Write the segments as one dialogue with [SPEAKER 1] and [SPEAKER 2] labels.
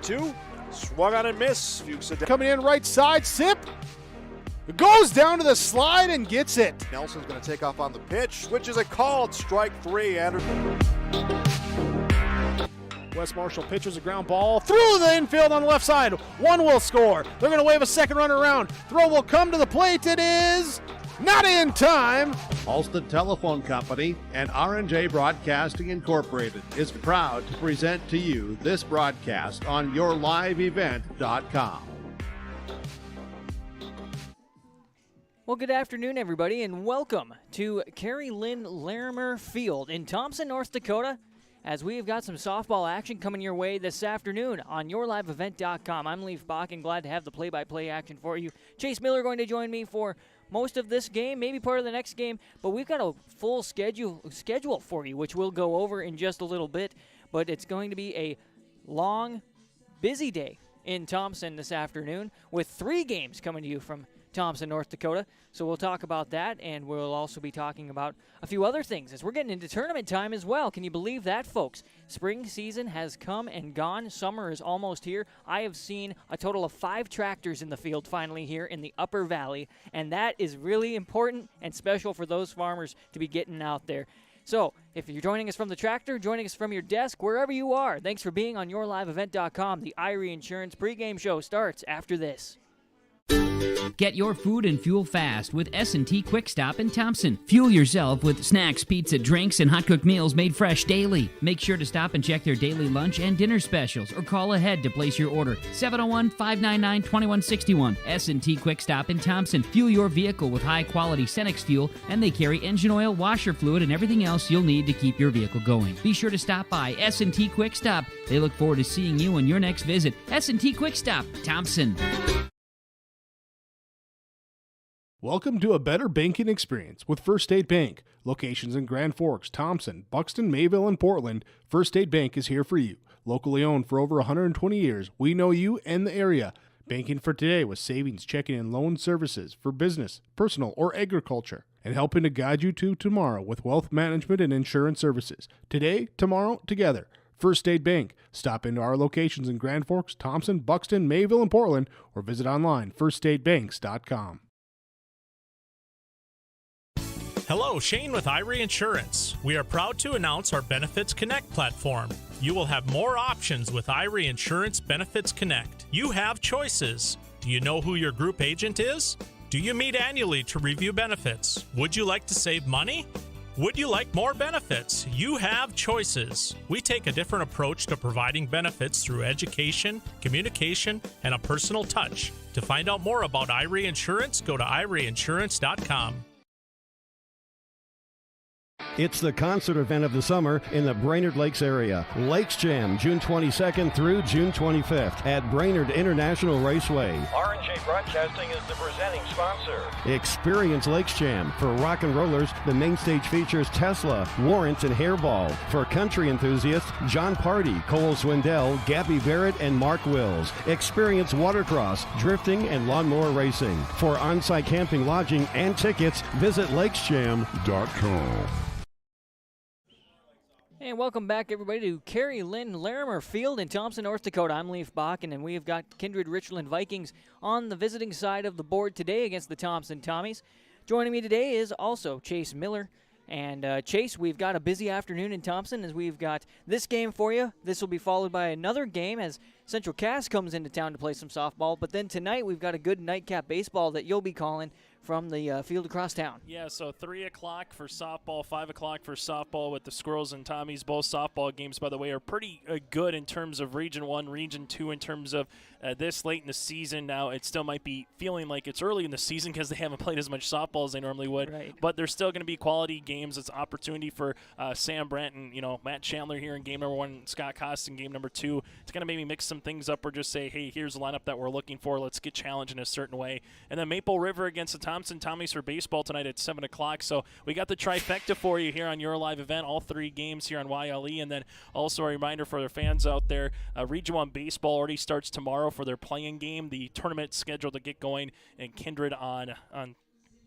[SPEAKER 1] 1-2. Swung on and miss. Fuchs
[SPEAKER 2] coming in right side, Sip. Goes down to the slide and gets it.
[SPEAKER 1] Nelson's going to take off on the pitch. Switches a called strike 3.
[SPEAKER 2] Wes Marshall pitches a ground ball through the infield on the left side. One will score. They're going to wave a second runner around. Throw will come to the plate. It is not in time.
[SPEAKER 3] Ulster Telephone Company and R&J Broadcasting Incorporated is proud to present to you this broadcast on yourliveevent.com.
[SPEAKER 4] Well, good afternoon, everybody, and welcome to Carrie Lynn Larimer Field in Thompson, North Dakota, as we've got some softball action coming your way this afternoon on yourliveevent.com. I'm Leaf Bach, and glad to have the play-by-play action for you. Chase Miller going to join me for most of this game, maybe part of the next game, but we've got a full schedule for you, which we'll go over in just a little bit, but it's going to be a long, busy day in Thompson this afternoon with 3 games coming to you from Thompson, North Dakota. So we'll talk about that, and we'll also be talking about a few other things as we're getting into tournament time as well. Can you believe that, folks? Spring season has come and gone. Summer is almost here. I have seen a total of 5 tractors in the field finally here in the Upper Valley, and that is really important and special for those farmers to be getting out there. So if you're joining us from the tractor, joining us from your desk, wherever you are, thanks for being on yourliveevent.com. The Avery Insurance pregame show starts after this.
[SPEAKER 5] Get your food and fuel fast with S&T Quick Stop in Thompson. Fuel yourself with snacks, pizza, drinks, and hot-cooked meals made fresh daily. Make sure to stop and check their daily lunch and dinner specials or call ahead to place your order. 701-599-2161. S&T Quick Stop in Thompson. Fuel your vehicle with high-quality Cenex fuel, and they carry engine oil, washer fluid, and everything else you'll need to keep your vehicle going. Be sure to stop by S&T Quick Stop. They look forward to seeing you on your next visit. S&T Quick Stop, Thompson.
[SPEAKER 2] Welcome to a better banking experience with First State Bank. Locations in Grand Forks, Thompson, Buxton, Mayville, and Portland, First State Bank is here for you. Locally owned for over 120 years, we know you and the area. Banking for today with savings, checking, and loan services for business, personal, or agriculture. And helping to guide you to tomorrow with wealth management and insurance services. Today, tomorrow, together. First State Bank. Stop into our locations in Grand Forks, Thompson, Buxton, Mayville, and Portland, or visit online, firststatebanks.com.
[SPEAKER 6] Hello, Shane with Avery Insurance. We are proud to announce our Benefits Connect platform. You will have more options with Avery Insurance Benefits Connect. You have choices. Do you know who your group agent is? Do you meet annually to review benefits? Would you like to save money? Would you like more benefits? You have choices. We take a different approach to providing benefits through education, communication, and a personal touch. To find out more about Avery Insurance, go to ivoryinsurance.com.
[SPEAKER 7] It's the concert event of the summer in the Brainerd Lakes area. Lakes Jam, June 22nd through June 25th at Brainerd International Raceway.
[SPEAKER 8] R&J Broadcasting is the presenting sponsor.
[SPEAKER 7] Experience Lakes Jam. For rock and rollers, the main stage features Tesla, Warrants, and Hairball. For country enthusiasts, John Party, Cole Swindell, Gabby Barrett, and Mark Wills. Experience watercross, drifting, and lawnmower racing. For on-site camping, lodging, and tickets, visit lakesjam.com.
[SPEAKER 4] And welcome back, everybody, to Carrie Lynn Larimer Field in Thompson, North Dakota. I'm Leaf Bakken, and we've got Kindred-Richland Vikings on the visiting side of the board today against the Thompson Tommies. Joining me today is also Chase Miller. And Chase, we've got a busy afternoon in Thompson as we've got this game for you. This will be followed by another game as Central Cass comes into town to play some softball. But then tonight we've got a good nightcap baseball that you'll be calling from the field across town.
[SPEAKER 6] Yeah, so 3 o'clock for softball, 5 o'clock for softball with the Squirrels and Tommies. Both softball games, by the way, are pretty good in terms of Region 1, Region 2 in terms of this late in the season. Now, it still might be feeling like it's early in the season because they haven't played as much softball as they normally would.
[SPEAKER 4] Right.
[SPEAKER 6] But they're still going to be quality games. It's an opportunity for Sam Brandt and, Matt Chandler here in game number 1, Scott Cost in game number 2. It's going to maybe mix some things up or just say, hey, here's the lineup that we're looking for. Let's get challenged in a certain way. And then Maple River against the Thompson Tommies for baseball tonight at 7 o'clock. So we got the trifecta for you here on your live event, all 3 games here on YLE. And then also a reminder for their fans out there, Region 1 baseball already starts tomorrow for their playing game. The tournament scheduled to get going in Kindred on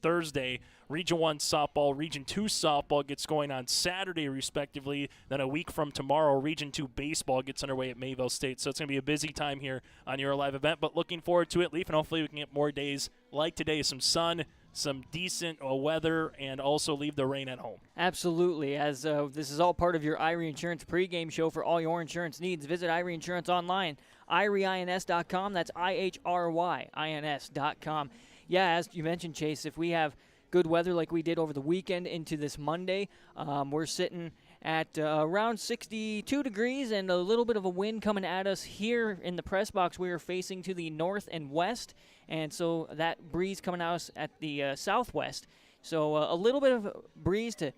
[SPEAKER 6] Thursday. Region 1 softball, Region 2 softball gets going on Saturday, respectively. Then a week from tomorrow, Region 2 baseball gets underway at Mayville State. So it's going to be a busy time here on your live event, but looking forward to it, Leaf, and hopefully we can get more days like today, some sun, some decent weather, and also leave the rain at home. Absolutely, as this is all part of your Irie Insurance pregame show for all your insurance needs. Visit Irie Insurance online, IrieINS.com. That's IHRYINS.com. Yeah, as you mentioned, Chase, if we have good weather like we did over the weekend into this Monday, we're sitting at around 62 degrees and a little bit of a wind coming at us here in the press box. We are facing to the north and west, and so that breeze coming at us at the southwest. So a little bit of breeze to,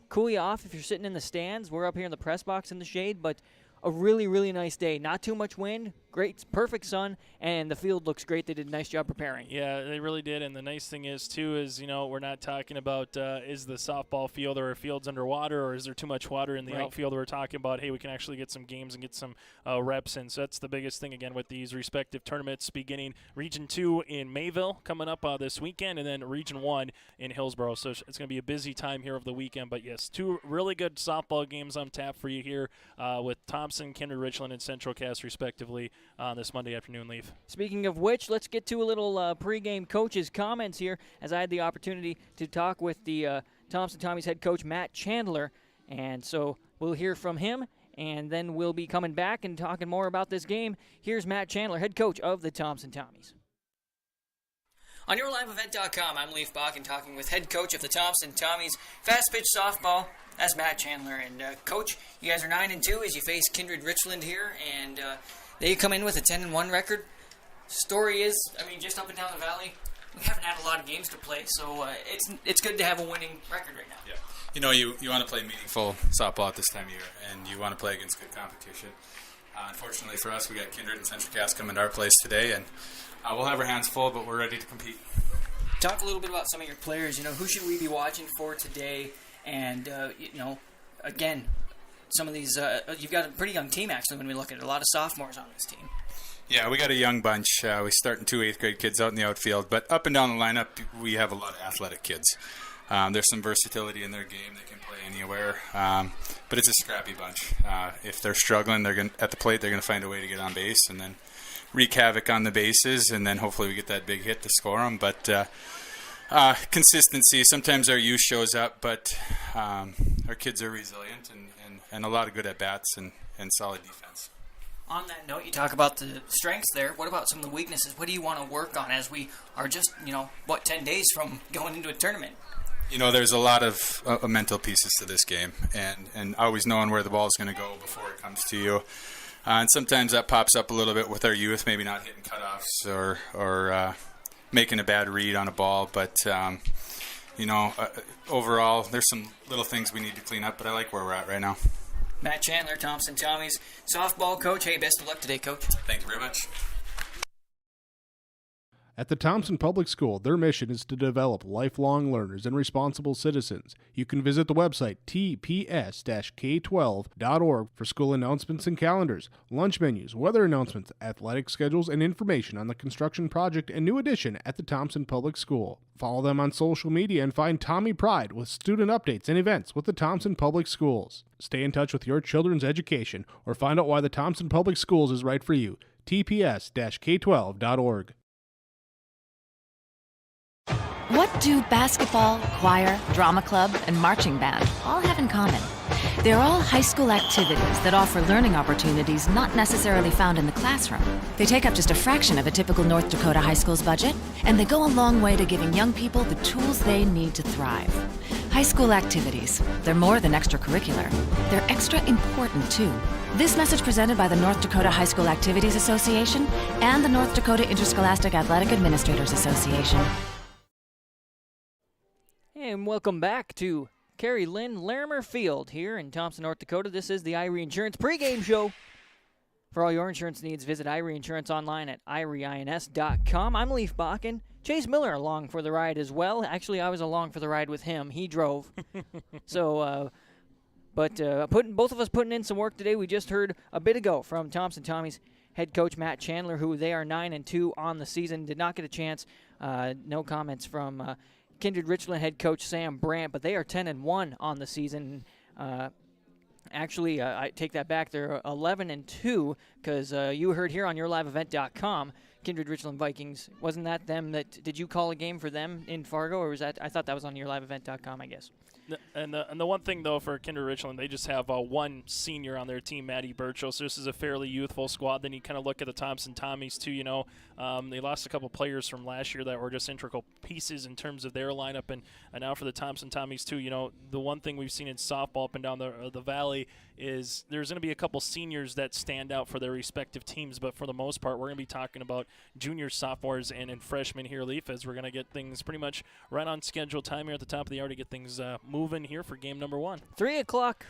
[SPEAKER 6] cool you off if you're sitting in the stands. We're up here in the press box in the shade, but a really, really nice day. Not too much wind, great, perfect sun, and the field looks great. They did a nice job preparing. Yeah, they really did, and the nice thing is, too, is, we're not talking about is the softball field or field's underwater or is there too much water in the outfield. We're talking about, hey, we can actually get some games and get some reps in. So that's the biggest thing, again, with these respective tournaments, beginning Region 2 in Mayville coming up this weekend, and then Region 1 in Hillsborough. So it's going to be a busy time here of the weekend. But, yes, 2 really good softball games on tap for you here with Thompson, Kindred-Richland, and Central Cass, respectively, on this Monday afternoon, Leaf. Speaking of which, let's get to a little pregame coach's comments here, as I had the opportunity to talk with the Thompson Tommies head coach, Matt Chandler. And so we'll hear from him, and then we'll be coming back and talking more about this game. Here's Matt Chandler, head coach of the Thompson Tommies. On YourLiveEvent.com, I'm Leaf Bakken talking with head coach of the Thompson Tommies fast pitch softball. That's Matt Chandler. And, Coach, you guys are 9-2 as you face Kindred-Richland here, and they come in with a 10-1 record. Story is, just up and down the valley, we haven't had a lot of games to play, so it's good to have a winning record right now.
[SPEAKER 9] Yeah. You want to play meaningful softball at this time of year, and you want to play against good competition. Unfortunately for us, we got Kindred and Central Cass coming to our place today, and we'll have our hands full, but we're ready to compete.
[SPEAKER 4] Talk a little bit about some of your players. Who should we be watching for today? And, again, some of these, you've got a pretty young team, actually, when we look at it. A lot of sophomores on this team.
[SPEAKER 9] Yeah, we got a young bunch. We start in 2 8th-grade kids out in the outfield. But up and down the lineup, we have a lot of athletic kids. There's some versatility in their game. They can play anywhere. But it's a scrappy bunch. If they're struggling, at the plate, they're going to find a way to get on base and then wreak havoc on the bases. And then hopefully we get that big hit to score them. But consistency. Sometimes our youth shows up, but our kids are resilient and a lot of good at-bats and solid defense.
[SPEAKER 4] On that note, you talk about the strengths there. What about some of the weaknesses? What do you want to work on as we are just, 10 days from going into a tournament?
[SPEAKER 9] There's a lot of mental pieces to this game, and always knowing where the ball is going to go before it comes to you. And sometimes that pops up a little bit with our youth, maybe not hitting cutoffs or making a bad read on a ball. But, overall, there's some little things we need to clean up, but I like where we're at right now.
[SPEAKER 4] Matt Chandler, Thompson Tommies softball coach. Hey, best of luck today, Coach.
[SPEAKER 9] Thank you very much.
[SPEAKER 2] At the Thompson Public School, their mission is to develop lifelong learners and responsible citizens. You can visit the website tps-k12.org for school announcements and calendars, lunch menus, weather announcements, athletic schedules, and information on the construction project and new addition at the Thompson Public School. Follow them on social media and find Tommy Pride with student updates and events with the Thompson Public Schools. Stay in touch with your children's education or find out why the Thompson Public Schools is right for you. tps-k12.org.
[SPEAKER 10] What do basketball, choir, drama club, and marching band all have in common? They're all high school activities that offer learning opportunities not necessarily found in the classroom. They take up just a fraction of a typical North Dakota high school's budget, and they go a long way to giving young people the tools they need to thrive. High school activities, they're more than extracurricular. They're extra important, too. This message presented by the North Dakota High School Activities Association and the North Dakota Interscholastic Athletic Administrators Association.
[SPEAKER 4] And welcome back to Carrie Lynn Larimer Field here in Thompson, North Dakota. This is the Irie Insurance pregame show. For all your insurance needs, visit Irie Insurance online at IrieINS.com. I'm Leaf Bakken. Chase Miller along for the ride as well. Actually, I was along for the ride with him. He drove. Both of us putting in some work today. We just heard a bit ago from Thompson Tommies head coach Matt Chandler, who they are 9-2 on the season. Did not get a chance. No comments from Kindred-Richland head coach Sam Brandt, but they are 10-1 on the season. Actually, I take that back. They're 11-2 because you heard here on yourliveevent.com, Kindred-Richland Vikings. Wasn't that them that – did you call a game for them in Fargo, or was that – I thought that was on yourliveevent.com, I guess.
[SPEAKER 11] And the one thing, though, for Kindred-Richland, they just have one senior on their team, Maddie Burchell, so this is a fairly youthful squad. Then you kind of look at the Thompson Tommies, too. They lost a couple players from last year that were just integral pieces in terms of their lineup, and now for the Thompson Tommies, too. The one thing we've seen in softball up and down the valley is there's going to be a couple seniors that stand out for their respective teams, but for the most part, we're going to be talking about juniors, sophomores, and freshmen here, Leaf, as we're going to get things pretty much right on schedule time here at the top of the hour to get things moving here for game number 1.
[SPEAKER 4] 3 o'clock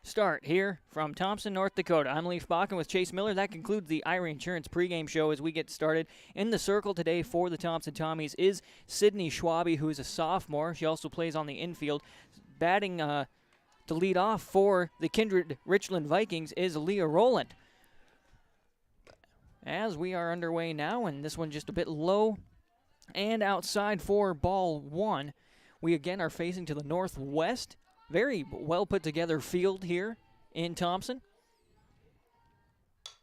[SPEAKER 4] start here from Thompson, North Dakota. I'm Leaf Bakken with Chase Miller. That concludes the Irie Insurance pregame show as we get started. In the circle today for the Thompson Tommies is Sydney Schwabe, who is a sophomore. She also plays on the infield. Batting to lead off for the Kindred-Richland Vikings is Leah Rowland. As we are underway now, and this one just a bit low and outside for ball 1. We again are facing to the northwest. Very well put together field here in Thompson.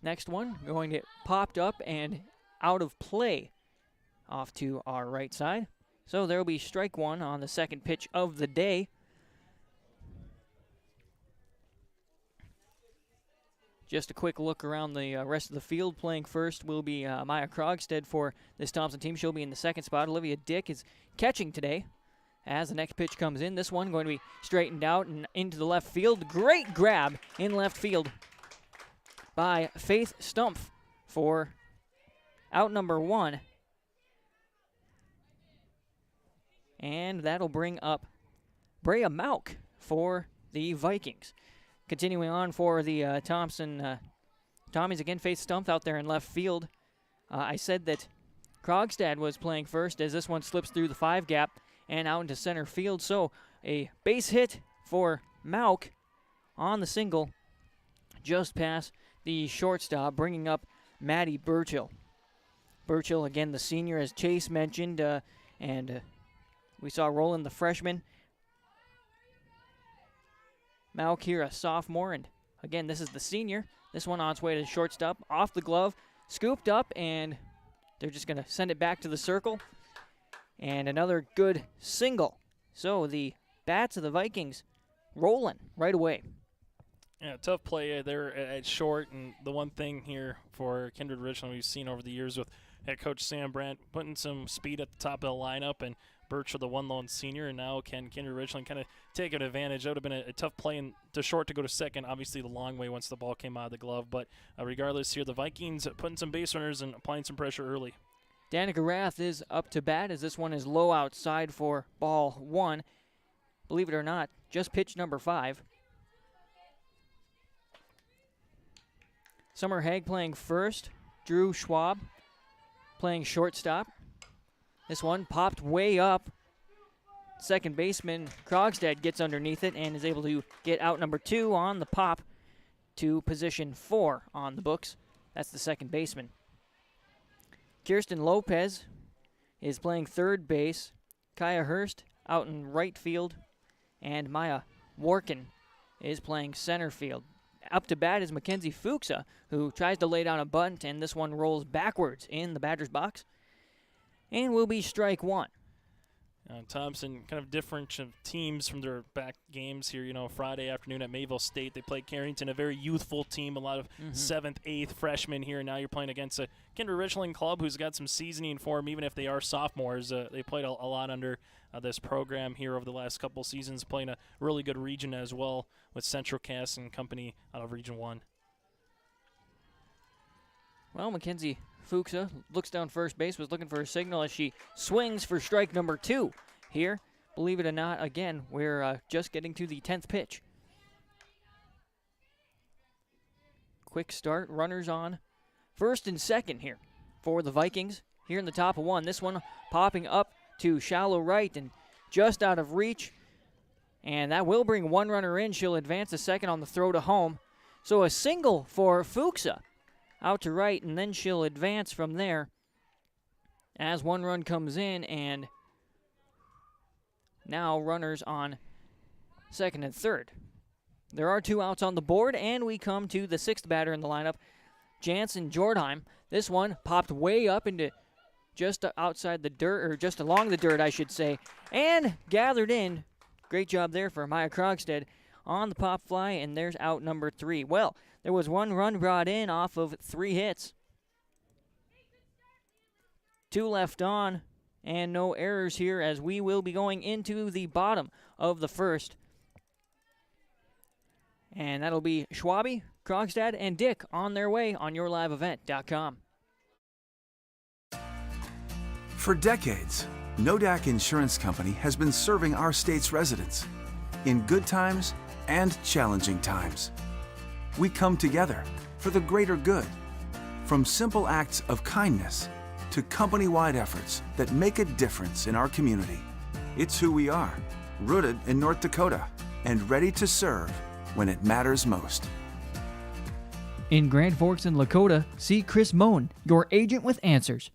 [SPEAKER 4] Next one going to get popped up and out of play off to our right side. So there will be strike 1 on the second pitch of the day. Just a quick look around the rest of the field. Playing first will be Maya Krogstad for this Thompson team. She'll be in the second spot. Olivia Dick is catching today. As the next pitch comes in, this one going to be straightened out and into the left field. Great grab in left field by Faith Stumpf for out number 1. And that'll bring up Brea Mauk for the Vikings. Continuing on for the Thompson Tommies, again, Faith Stumpf out there in left field. I said that Krogstad was playing first as this one slips through the 5 gap and out into center field. So a base hit for Mauk on the single just past the shortstop, bringing up Maddie Burchell. Burchell, again, the senior, as Chase mentioned, and we saw Roland, the freshman. Mauk here, a sophomore, and again, this is the senior. This one on its way to the shortstop, off the glove, scooped up, and they're just going to send it back to the circle. And another good single. So the bats of the Vikings rolling right away.
[SPEAKER 11] Yeah, tough play there at short. And the one thing here for Kindred-Richland we've seen over the years with head coach Sam Brandt putting some speed at the top of the lineup, and Birch, the one lone senior, and now can Kindred-Richland kind of take an advantage. That would have been a tough play to short to go to second. Obviously the long way once the ball came out of the glove. But regardless here, the Vikings putting some base runners and applying some pressure early.
[SPEAKER 4] Danica Rath is up to bat as this one is low outside for ball 1. Believe it or not, just pitch number 5. Summer Haig playing first. Drew Schwab playing shortstop. This one popped way up. Second baseman Krogstad gets underneath it and is able to get out number 2 on the pop to position 4 on the books. That's the second baseman. Kirsten Lopez is playing third base. Kaya Hurst out in right field. And Maya Warkin is playing center field. Up to bat is Mackenzie Fuchsa, who tries to lay down a bunt, and this one rolls backwards in the batter's box. And will be strike 1.
[SPEAKER 11] Thompson, kind of different teams from their back games here. Friday afternoon at Mayville State, they played Carrington, a very youthful team, a lot of 7th, 8th freshmen here. Now you're playing against a Kindred-Richland club who's got some seasoning for them, even if they are sophomores. They played a lot under this program here over the last couple seasons, playing a really good region as well with Central Cass and company out of Region 1.
[SPEAKER 4] Well, Mackenzie Fuchsa looks down first base, was looking for a signal as she swings for strike number 2 here. Believe it or not, again, we're just getting to the 10th pitch. Quick start, runners on first and second here for the Vikings. Here in the top of 1, this one popping up to shallow right and just out of reach. And that will bring one runner in. She'll advance to second on the throw to home. So a single for Fuchsa out to right, and then she'll advance from there as one run comes in, and Now runners on second and third. There are 2 outs on the board, and we come to the 6th batter in the lineup, Jansen Jordheim. This one popped way up into just outside the dirt, or just along the dirt, I should say, and gathered in. Great job there for Maya Krogstad on the pop fly, and there's out number 3. Well, there was 1 run brought in off of 3 hits. 2 left on, and no errors here as we will be going into the bottom of the first. And that'll be Schwabe, Krogstad, and Dick on their way on yourliveevent.com.
[SPEAKER 12] For decades, Nodak Insurance Company has been serving our state's residents in good times and challenging times. We come together for the greater good, from simple acts of kindness to company-wide efforts that make a difference in our community. It's who we are, rooted in North Dakota and ready to serve when it matters most.
[SPEAKER 4] In Grand Forks and Lakota, see Chris Moen, your agent with answers.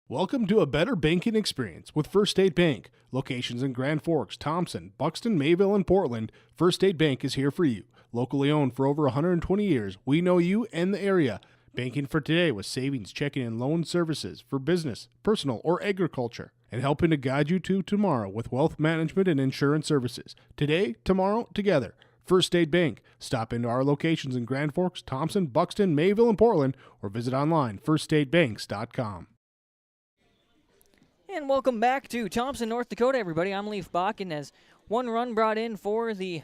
[SPEAKER 2] Welcome to a better banking experience with First State Bank. Locations in Grand Forks, Thompson, Buxton, Mayville, and Portland, First State Bank is here for you. Locally owned for over 120 years, we know you and the area. Banking for today with savings, checking, and loan services for business, personal, or agriculture. And helping to guide you to tomorrow with wealth management and insurance services. Today, tomorrow, together. First State Bank. Stop into our locations in Grand Forks, Thompson, Buxton, Mayville, and Portland, or visit online, firststatebanks.com.
[SPEAKER 4] And welcome back to Thompson, North Dakota, everybody. I'm Leif Bakken as 1 run brought in for the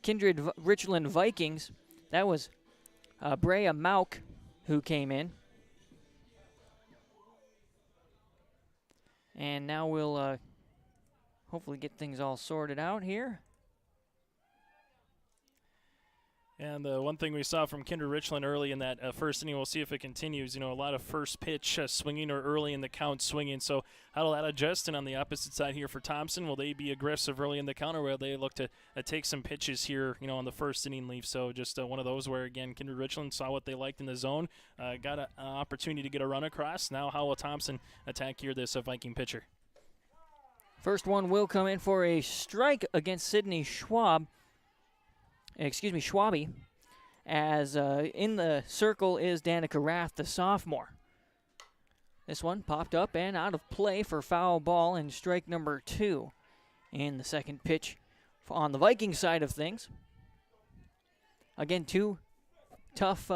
[SPEAKER 4] Kindred-Richland Vikings. That was Brea Mauk who came in. And now we'll hopefully get things all sorted out here.
[SPEAKER 11] And the one thing we saw from Kindred-Richland early in that first inning, we'll see if it continues. You know, a lot of first pitch swinging or early in the count swinging. So how will that adjust? And on the opposite side here for Thompson, will they be aggressive early in the count, or will they look to take some pitches here, you know, on the first inning leave? So just one of those where, again, Kindred-Richland saw what they liked in the zone, got an opportunity to get a run across. Now how will Thompson attack here this Viking pitcher?
[SPEAKER 4] First one will come in for a strike against Sydney Schwabe, as in the circle is Danica Rath, the sophomore. This one popped up and out of play for foul ball and strike number 2 in the second pitch on the Viking side of things. Again, 2 tough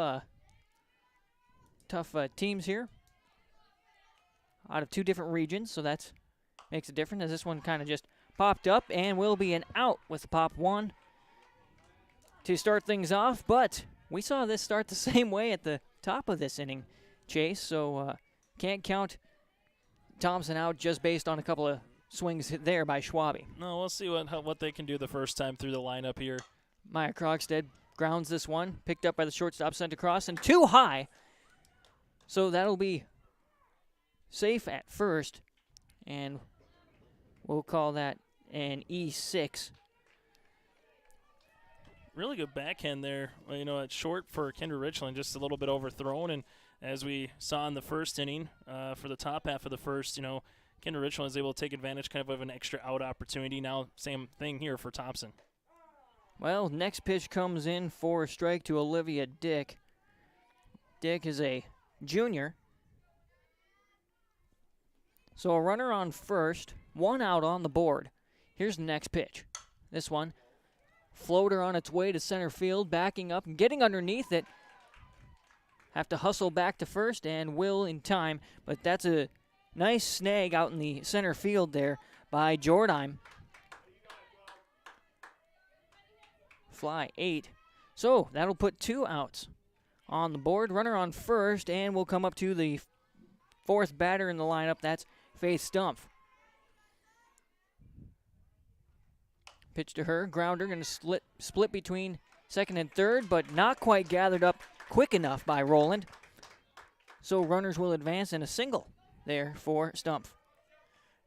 [SPEAKER 4] teams here out of 2 different regions, so that makes a difference as this one kind of just popped up and will be an out with pop 1 to start things off, but we saw this start the same way at the top of this inning, Chase, so can't count Thompson out just based on a couple of swings there by Schwabe.
[SPEAKER 11] No, we'll see what they can do the first time through the lineup here.
[SPEAKER 4] Maya Krogstad grounds this one, picked up by the shortstop, sent across, and too high, so that'll be safe at first, and we'll call that an E6.
[SPEAKER 11] Really good backhand there. Well, you know, it's short for Kindred-Richland, just a little bit overthrown. And as we saw in the first inning, for the top half of the first, you know, Kindred-Richland was able to take advantage kind of an extra out opportunity. Now, same thing here for Thompson.
[SPEAKER 4] Well, next pitch comes in for a strike to Olivia Dick. Dick is a junior. So a runner on first, 1 out on the board. Here's the next pitch. This one. Floater on its way to center field, backing up and getting underneath it. Have to hustle back to first and will in time, but that's a nice snag out in the center field there by Jordheim. Fly 8. So that'll put 2 outs on the board. Runner on first, and we'll come up to the 4th batter in the lineup. That's Faith Stumpf. Pitch to her, grounder, going to split between second and third, but not quite gathered up quick enough by Roland. So runners will advance in a single there for Stumpf.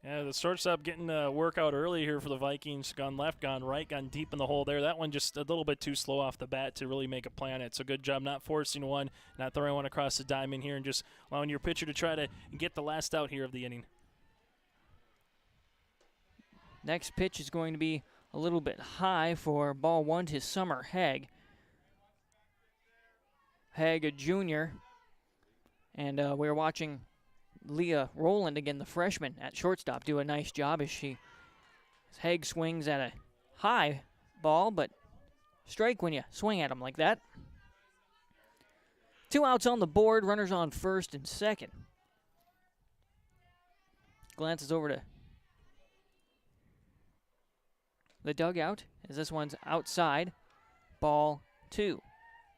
[SPEAKER 11] Yeah, the shortstop getting a workout early here for the Vikings. Gone left, gone right, gone deep in the hole there. That one just a little bit too slow off the bat to really make a play on it. So good job not forcing one, not throwing one across the diamond here, and just allowing your pitcher to try to get the last out here of the inning.
[SPEAKER 4] Next pitch is going to be a little bit high for ball 1 to Summer Haig. Haig, a junior. And we're watching Leah Rowland, again, the freshman at shortstop, do a nice job as Haig swings at a high ball, but strike when you swing at him like that. 2 outs on the board, runners on first and second. Glances over to the dugout as this one's outside. Ball 2.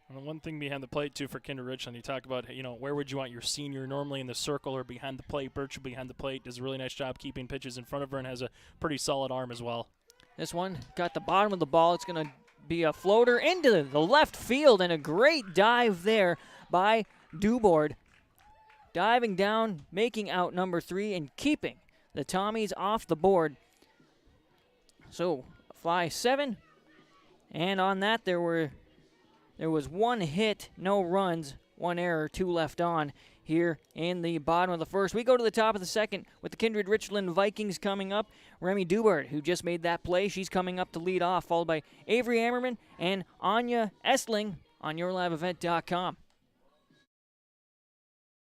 [SPEAKER 11] And the one thing behind the plate, too, for Kindred-Richland, you talk about, where would you want your senior normally in the circle or behind the plate. Birch behind the plate does a really nice job keeping pitches in front of her and has a pretty solid arm as well.
[SPEAKER 4] This one got the bottom of the ball. It's going to be a floater into the left field, and a great dive there by Dubord. Diving down, making out number 3, and keeping the Tommies off the board. So, fly 7, and on that there was 1 hit, no runs, 1 error, 2 left on here in the bottom of the first. We go to the top of the second with the Kindred-Richland Vikings coming up. Remy Dubert, who just made that play, she's coming up to lead off, followed by Avery Hammerman and Anya Estling on YourLiveEvent.com.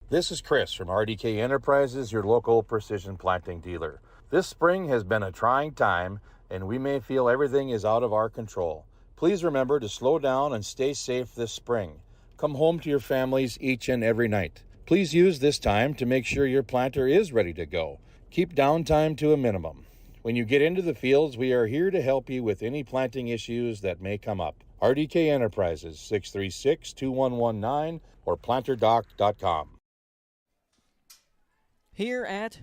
[SPEAKER 13] This is Chris from RDK Enterprises, your local precision planting dealer. This spring has been a trying time, and we may feel everything is out of our control. Please remember to slow down and stay safe this spring. Come home to your families each and every night. Please use this time to make sure your planter is ready to go. Keep downtime to a minimum. When you get into the fields, we are here to help you with any planting issues that may come up. RDK Enterprises, 636-2119 or planterdoc.com.
[SPEAKER 4] Here at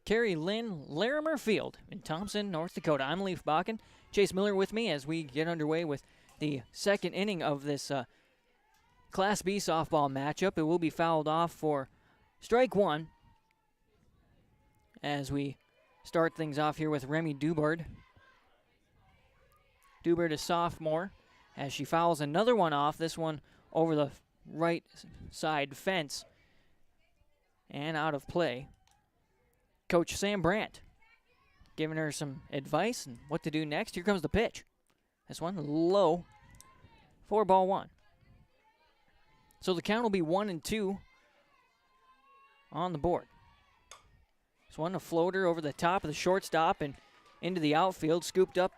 [SPEAKER 4] Carrie Lynn Larimer Field in Thompson, North Dakota. I'm Leif Bakken. Chase Miller with me as we get underway with the second inning of this Class B softball matchup. It will be fouled off for strike 1 as we start things off here with Remy Dubard. Dubard, a sophomore, as she fouls another one off, this one over the right side fence and out of play. Coach Sam Brandt giving her some advice and what to do next. Here comes the pitch. This one low for ball 1. So the count will be 1-2 on the board. This one a floater over the top of the shortstop and into the outfield, scooped up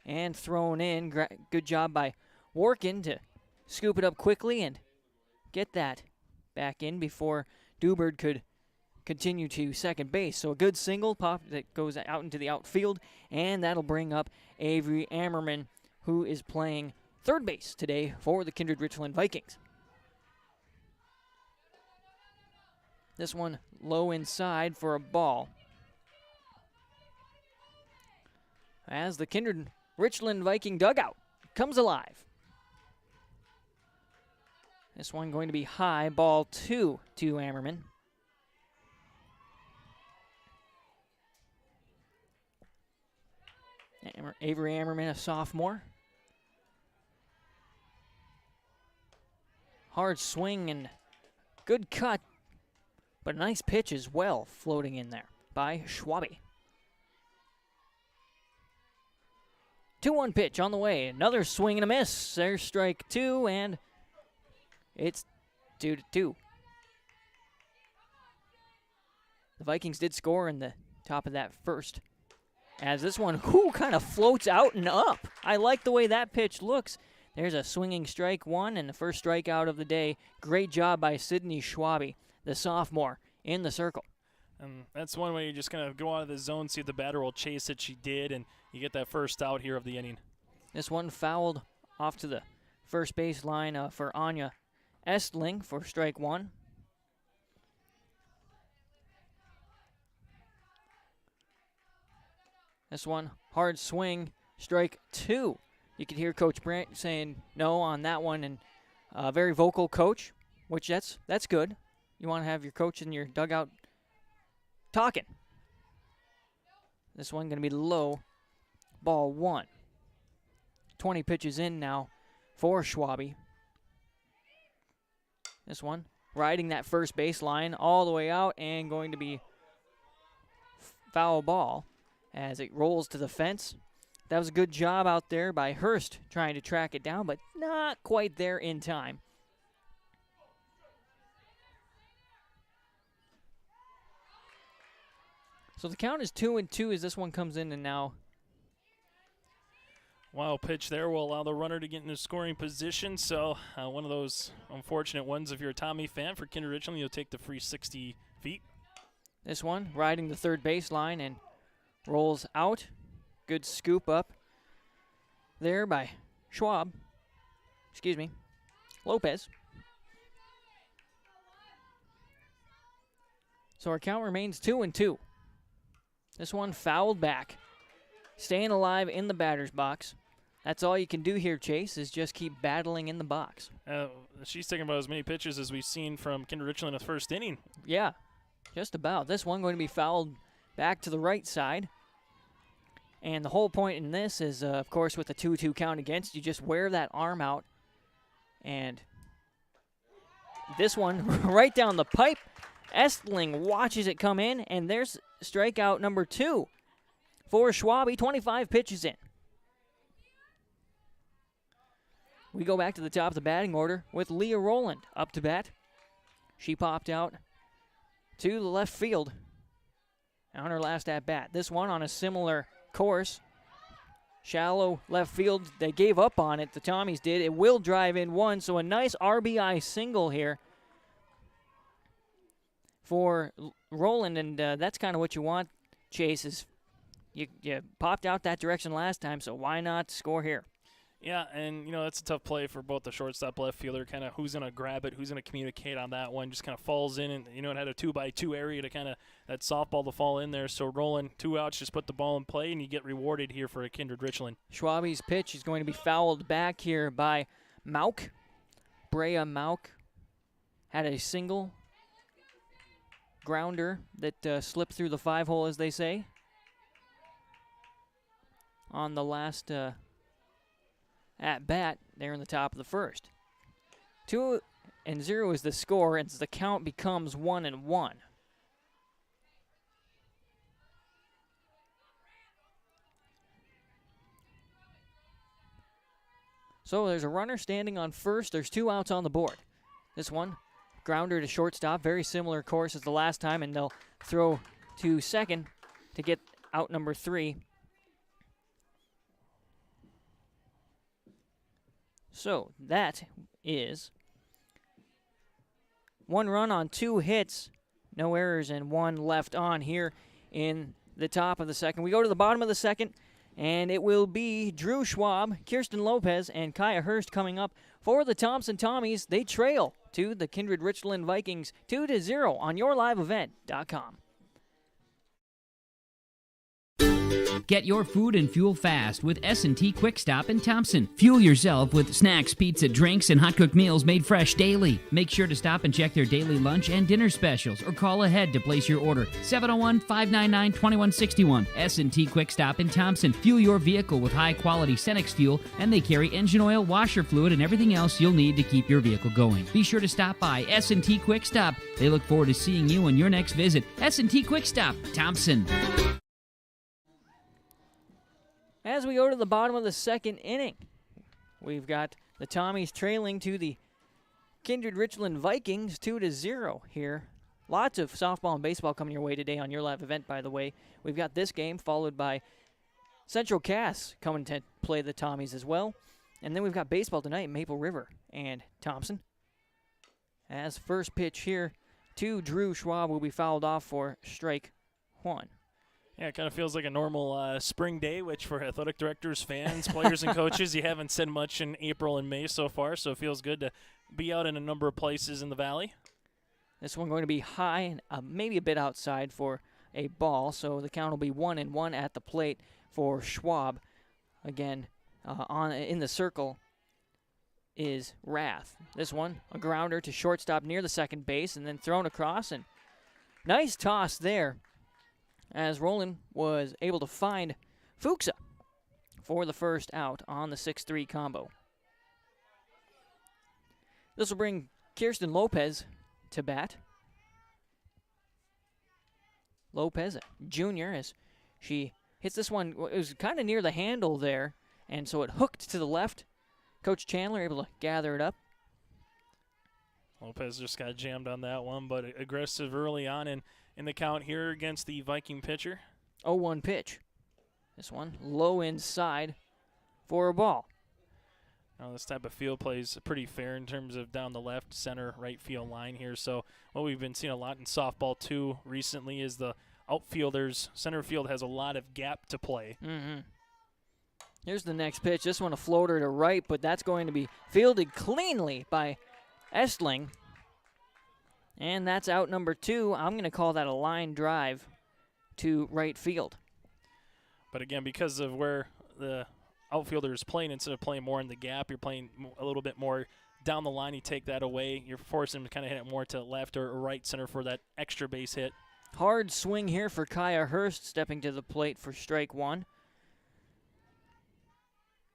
[SPEAKER 4] and thrown in. Good job by Workin to scoop it up quickly and get that back in before Dubard could continue to second base. So a good single pop that goes out into the outfield, and that'll bring up Avery Hammerman, who is playing third base today for the Kindred-Richland Vikings. This one low inside for a ball. As the Kindred-Richland Viking dugout comes alive. This one going to be high, ball 2 to Hammerman. Avery Hammerman, a sophomore. Hard swing and good cut, but a nice pitch as well floating in there by Schwabe. 2-1 pitch on the way. Another swing and a miss. There's strike 2, and it's 2-2. The Vikings did score in the top of that first, as this one kind of floats out and up. I like the way that pitch looks. There's a swinging strike 1 and the first strikeout of the day. Great job by Sydney Schwabe, the sophomore, in the circle.
[SPEAKER 11] That's one way you just kind of go out of the zone, see if the batter will chase it. She did, and you get that first out here of the inning.
[SPEAKER 4] This one fouled off to the first base line for Anya Estling for strike 1. This one, hard swing, strike 2. You could hear Coach Brandt saying no on that one, and very vocal coach, which that's good. You want to have your coach in your dugout talking. This one going to be low. Ball 1. 20 pitches in now for Schwabe. This one riding that first baseline all the way out and going to be foul ball as it rolls to the fence. That was a good job out there by Hurst trying to track it down, but not quite there in time. So the count is 2-2 as this one comes in, and now
[SPEAKER 11] Wild pitch there will allow the runner to get into scoring position. So one of those unfortunate ones if you're a Tommy fan. For Kindred-Richland, you'll take the free 60 feet.
[SPEAKER 4] This one riding the third baseline and rolls out. Good scoop up there by Lopez. So our count remains 2-2. This one fouled back. Staying alive in the batter's box. That's all you can do here, Chase, is just keep battling in the box.
[SPEAKER 11] She's taking about as many pitches as we've seen from Kindred-Richland in the first inning.
[SPEAKER 4] Yeah, just about. This one going to be fouled back to the right side. And the whole point in this is, of course, with the 2-2 count against, you just wear that arm out. And this one right down the pipe. Estling watches it come in, and there's strikeout number 2 for Schwabe, 25 pitches in. We go back to the top of the batting order with Leah Rowland up to bat. She popped out to the left field on her last at-bat. This one on a similar course. Shallow left field. They gave up on it. The Tommies did. It will drive in one, so a nice RBI single here for Rowland, and that's kind of what you want, Chase, is you popped out that direction last time, so why not score here?
[SPEAKER 11] Yeah, and, that's a tough play for both the shortstop, left fielder, kind of who's going to grab it, who's going to communicate on that one. Just kind of falls in, and, it had a 2-by-2 area to kind of that softball to fall in there. So Rowland, 2 outs, just put the ball in play, and you get rewarded here for a Kindred-Richland.
[SPEAKER 4] Schwabe's pitch is going to be fouled back here by Mauk. Brea Mauk had a single grounder that slipped through the 5-hole, as they say, on the last at bat there in the top of the first. 2-0 is the score, and the count becomes 1-1. So there's a runner standing on first. There's 2 outs on the board. This one, grounder to shortstop, very similar course as the last time, and they'll throw to second to get out number 3. So that is 1 run on 2 hits, no errors, and 1 left on here in the top of the second. We go to the bottom of the second, and it will be Drew Schwab, Kirsten Lopez, and Kaya Hurst coming up for the Thompson Tommies. They trail to the Kindred-Richland Vikings 2-0 on yourliveevent.com.
[SPEAKER 5] Get your food and fuel fast with S&T Quick Stop in Thompson. Fuel yourself with snacks, pizza, drinks, and hot-cooked meals made fresh daily. Make sure to stop and check their daily lunch and dinner specials or call ahead to place your order. 701-599-2161. S&T Quick Stop in Thompson. Fuel your vehicle with high-quality Cenex fuel, and they carry engine oil, washer fluid, and everything else you'll need to keep your vehicle going. Be sure to stop by S&T Quick Stop. They look forward to seeing you on your next visit. S&T Quick Stop, Thompson.
[SPEAKER 4] As we go to the bottom of the second inning, we've got the Tommies trailing to the Kindred-Richland Vikings 2-0 here. Lots of softball and baseball coming your way today on your live event, by the way. We've got this game followed by Central Cass coming to play the Tommies as well. And then we've got baseball tonight, Maple River and Thompson. As first pitch here to Drew Schwab will be fouled off for strike 1.
[SPEAKER 11] Yeah, it kind of feels like a normal spring day, which for athletic directors, fans, players, and coaches, you haven't said much in April and May so far, so it feels good to be out in a number of places in the valley.
[SPEAKER 4] This one going to be high and maybe a bit outside for a ball, so the count will be 1-1 at the plate for Schwab. Again, in the circle is Rath. This one, a grounder to shortstop near the second base and then thrown across, and nice toss there as Roland was able to find Fuchsa for the first out on the 6-3 combo. This will bring Kirsten Lopez to bat. Lopez, a junior, as she hits this one. It was kind of near the handle there, and so it hooked to the left. Coach Chandler able to gather it up.
[SPEAKER 11] Lopez just got jammed on that one, but aggressive early on in the count here against the Viking pitcher.
[SPEAKER 4] 0-1 pitch. This one low inside for a ball.
[SPEAKER 11] Now this type of field play is pretty fair in terms of down the left, center, right field line here. So what we've been seeing a lot in softball too recently is the outfielders. Center field has a lot of gap to play.
[SPEAKER 4] Mm-hmm. Here's the next pitch. This one a floater to right, but that's going to be fielded cleanly by Estling. And that's out number 2. I'm going to call that a line drive to right field.
[SPEAKER 11] But again, because of where the outfielder is playing, instead of playing more in the gap, you're playing a little bit more down the line. You take that away. You're forcing him to kind of hit it more to left or right center for that extra base hit.
[SPEAKER 4] Hard swing here for Kaya Hurst, stepping to the plate for strike 1.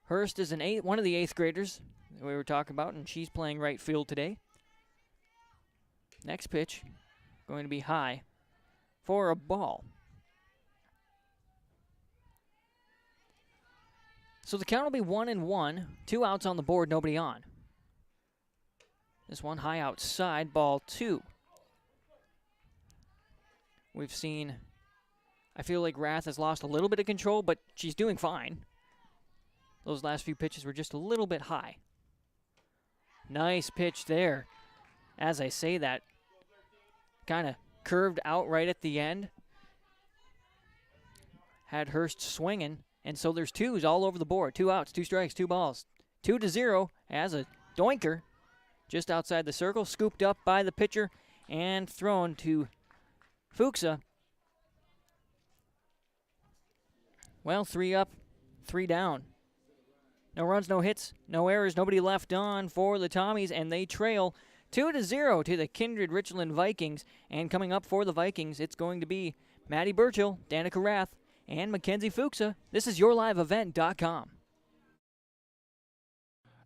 [SPEAKER 4] Hurst is one of the 8th graders that we were talking about, and she's playing right field today. Next pitch going to be high for a ball. So the count will be 1-1, 2 outs on the board, nobody on. This one high outside, ball 2. We've seen, I feel like Rath has lost a little bit of control, but she's doing fine. Those last few pitches were just a little bit high. Nice pitch there. As I say that, kind of curved out right at the end. Had Hurst swinging, and so there's 2s all over the board. 2 outs, 2 strikes, 2 balls. 2-0 as a doinker just outside the circle, scooped up by the pitcher and thrown to Fuchsa. Well, 3 up, 3 down. No runs, no hits, no errors, nobody left on for the Tommies, and they trail 2-0 to the Kindred-Richland Vikings. And coming up for the Vikings, it's going to be Maddie Burchill, Danica Rath, and Mackenzie Fuchsa. This is YourLiveEvent.com.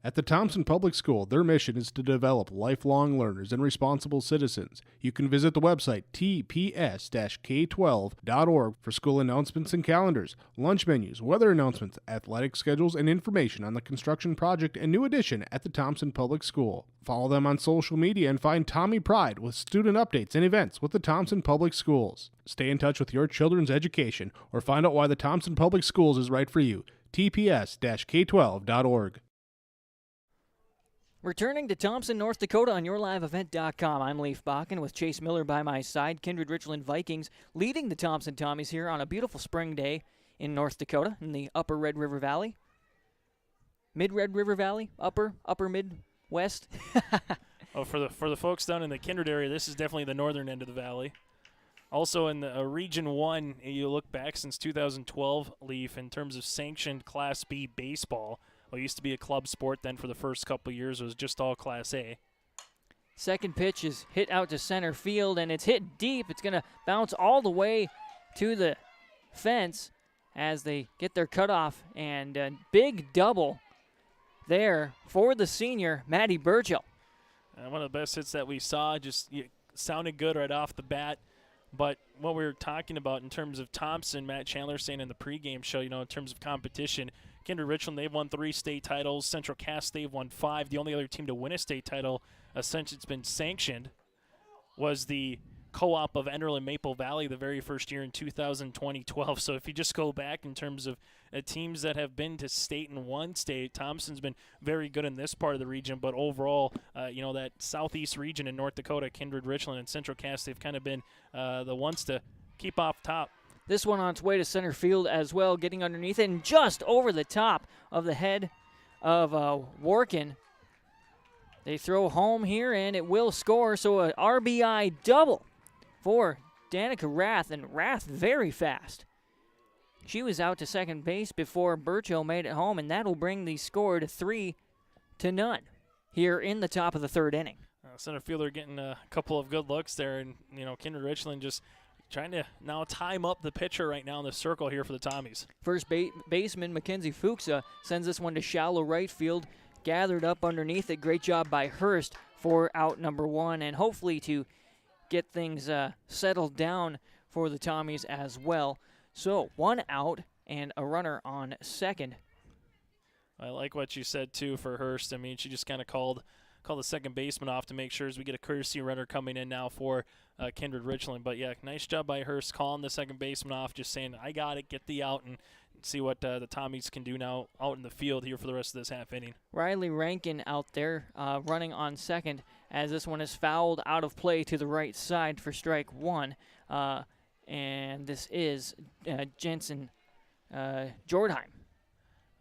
[SPEAKER 2] At the Thompson Public School, their mission is to develop lifelong learners and responsible citizens. You can visit the website tps-k12.org for school announcements and calendars, lunch menus, weather announcements, athletic schedules, and information on the construction project and new addition at the Thompson Public School. Follow them on social media and find Tommy Pride with student updates and events with the Thompson Public Schools. Stay in touch with your children's education or find out why the Thompson Public Schools is right for you. tps-k12.org.
[SPEAKER 4] Returning to Thompson, North Dakota on YourLiveEvent.com. I'm Leif Bakken with Chase Miller by my side. Kindred-Richland Vikings leading the Thompson Tommies here on a beautiful spring day in North Dakota in the upper Red River Valley. Mid-Red River Valley? Upper Mid-West?
[SPEAKER 11] Oh, for the folks down in the Kindred area, this is definitely the northern end of the valley. Also in the Region 1, you look back since 2012, Leaf, in terms of sanctioned Class B baseball. Well, it used to be a club sport, then for the first couple of years it was just all Class A.
[SPEAKER 4] Second pitch is hit out to center field, and it's hit deep. It's going to bounce all the way to the fence as they get their cutoff, and a big double there for the senior, Maddie Burchill.
[SPEAKER 11] One of the best hits that we saw, just sounded good right off the bat. But what we were talking about in terms of Thompson, Matt Chandler saying in the pregame show, in terms of competition, Kindred-Richland, they've won 3 state titles. Central Cass, they've won 5. The only other team to win a state title since it's been sanctioned was the co-op of Enderlin Maple Valley the very first year in 2012. So if you just go back in terms of teams that have been to state and won state, Thompson's been very good in this part of the region. But overall, that southeast region in North Dakota, Kindred-Richland and Central Cass, they've kind of been the ones to keep off top.
[SPEAKER 4] This one on its way to center field as well, getting underneath it and just over the top of the head of Workin. They throw home here, and it will score, so a RBI double for Danica Rath, and Rath very fast. She was out to second base before Burchill made it home, and that'll bring the score to 3-0 here in the top of the third inning.
[SPEAKER 11] Center fielder getting a couple of good looks there, and Kindred-Richland just trying to now time up the pitcher right now in the circle here for the Tommies.
[SPEAKER 4] First baseman Mackenzie Fuchsa sends this one to shallow right field, gathered up underneath it. Great job by Hurst for out number 1, and hopefully to get things settled down for the Tommies as well. So 1 out and a runner on second.
[SPEAKER 11] I like what you said, too, for Hurst. I mean, she just kind of called the second baseman off to make sure as we get a courtesy runner coming in now for Kindred-Richland. But, yeah, nice job by Hurst calling the second baseman off, just saying, I got it, get the out, and see what the Tommies can do now out in the field here for the rest of this half inning.
[SPEAKER 4] Riley Rankin out there running on second as this one is fouled out of play to the right side for strike 1. And this is Jensen Jordheim.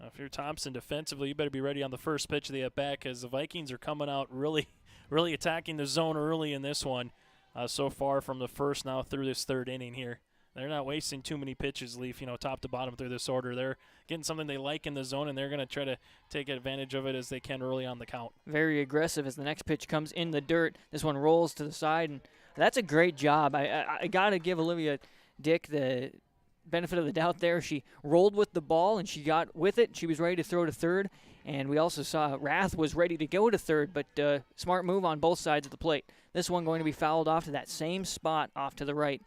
[SPEAKER 11] If you're Thompson defensively, you better be ready on the first pitch of the at-bat because the Vikings are coming out really attacking the zone early in this one so far from the first now through this third inning here. They're not wasting too many pitches, Leaf, top to bottom through this order. They're getting something they like in the zone, and they're going to try to take advantage of it as they can early on the count.
[SPEAKER 4] Very aggressive as the next pitch comes in the dirt. This one rolls to the side, and that's a great job. I got to give Olivia Dick the benefit of the doubt there. She rolled with the ball, and she got with it. She was ready to throw to third, and we also saw Rath was ready to go to third, but smart move on both sides of the plate. This one going to be fouled off to that same spot off to the right.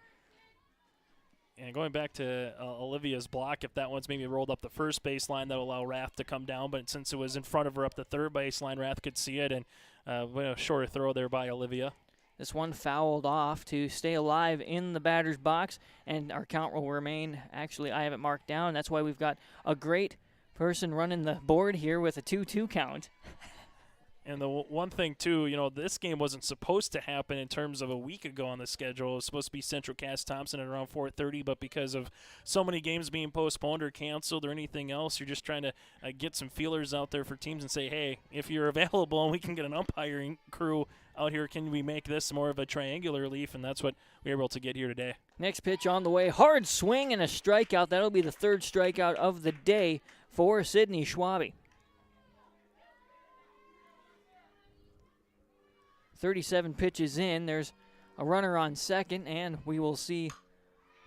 [SPEAKER 11] And going back to Olivia's block, if that one's maybe rolled up the first baseline, that'll allow Rath to come down. But since it was in front of her up the third baseline, Rath could see it, and a shorter throw there by Olivia.
[SPEAKER 4] This one fouled off to stay alive in the batter's box, and our count will remain. Actually, I have it marked down. That's why we've got a great person running the board here with a 2-2 count.
[SPEAKER 11] And the one thing, too, this game wasn't supposed to happen in terms of a week ago on the schedule. It was supposed to be Central Cass Thompson at around 4:30, but because of so many games being postponed or canceled or anything else, you're just trying to get some feelers out there for teams and say, hey, if you're available and we can get an umpiring crew out here, can we make this more of a triangular, Leaf? And that's what we were able to get here today.
[SPEAKER 4] Next pitch on the way. Hard swing and a strikeout. That'll be the third strikeout of the day for Sydney Schwabe. 37 pitches in. There's a runner on second, and we will see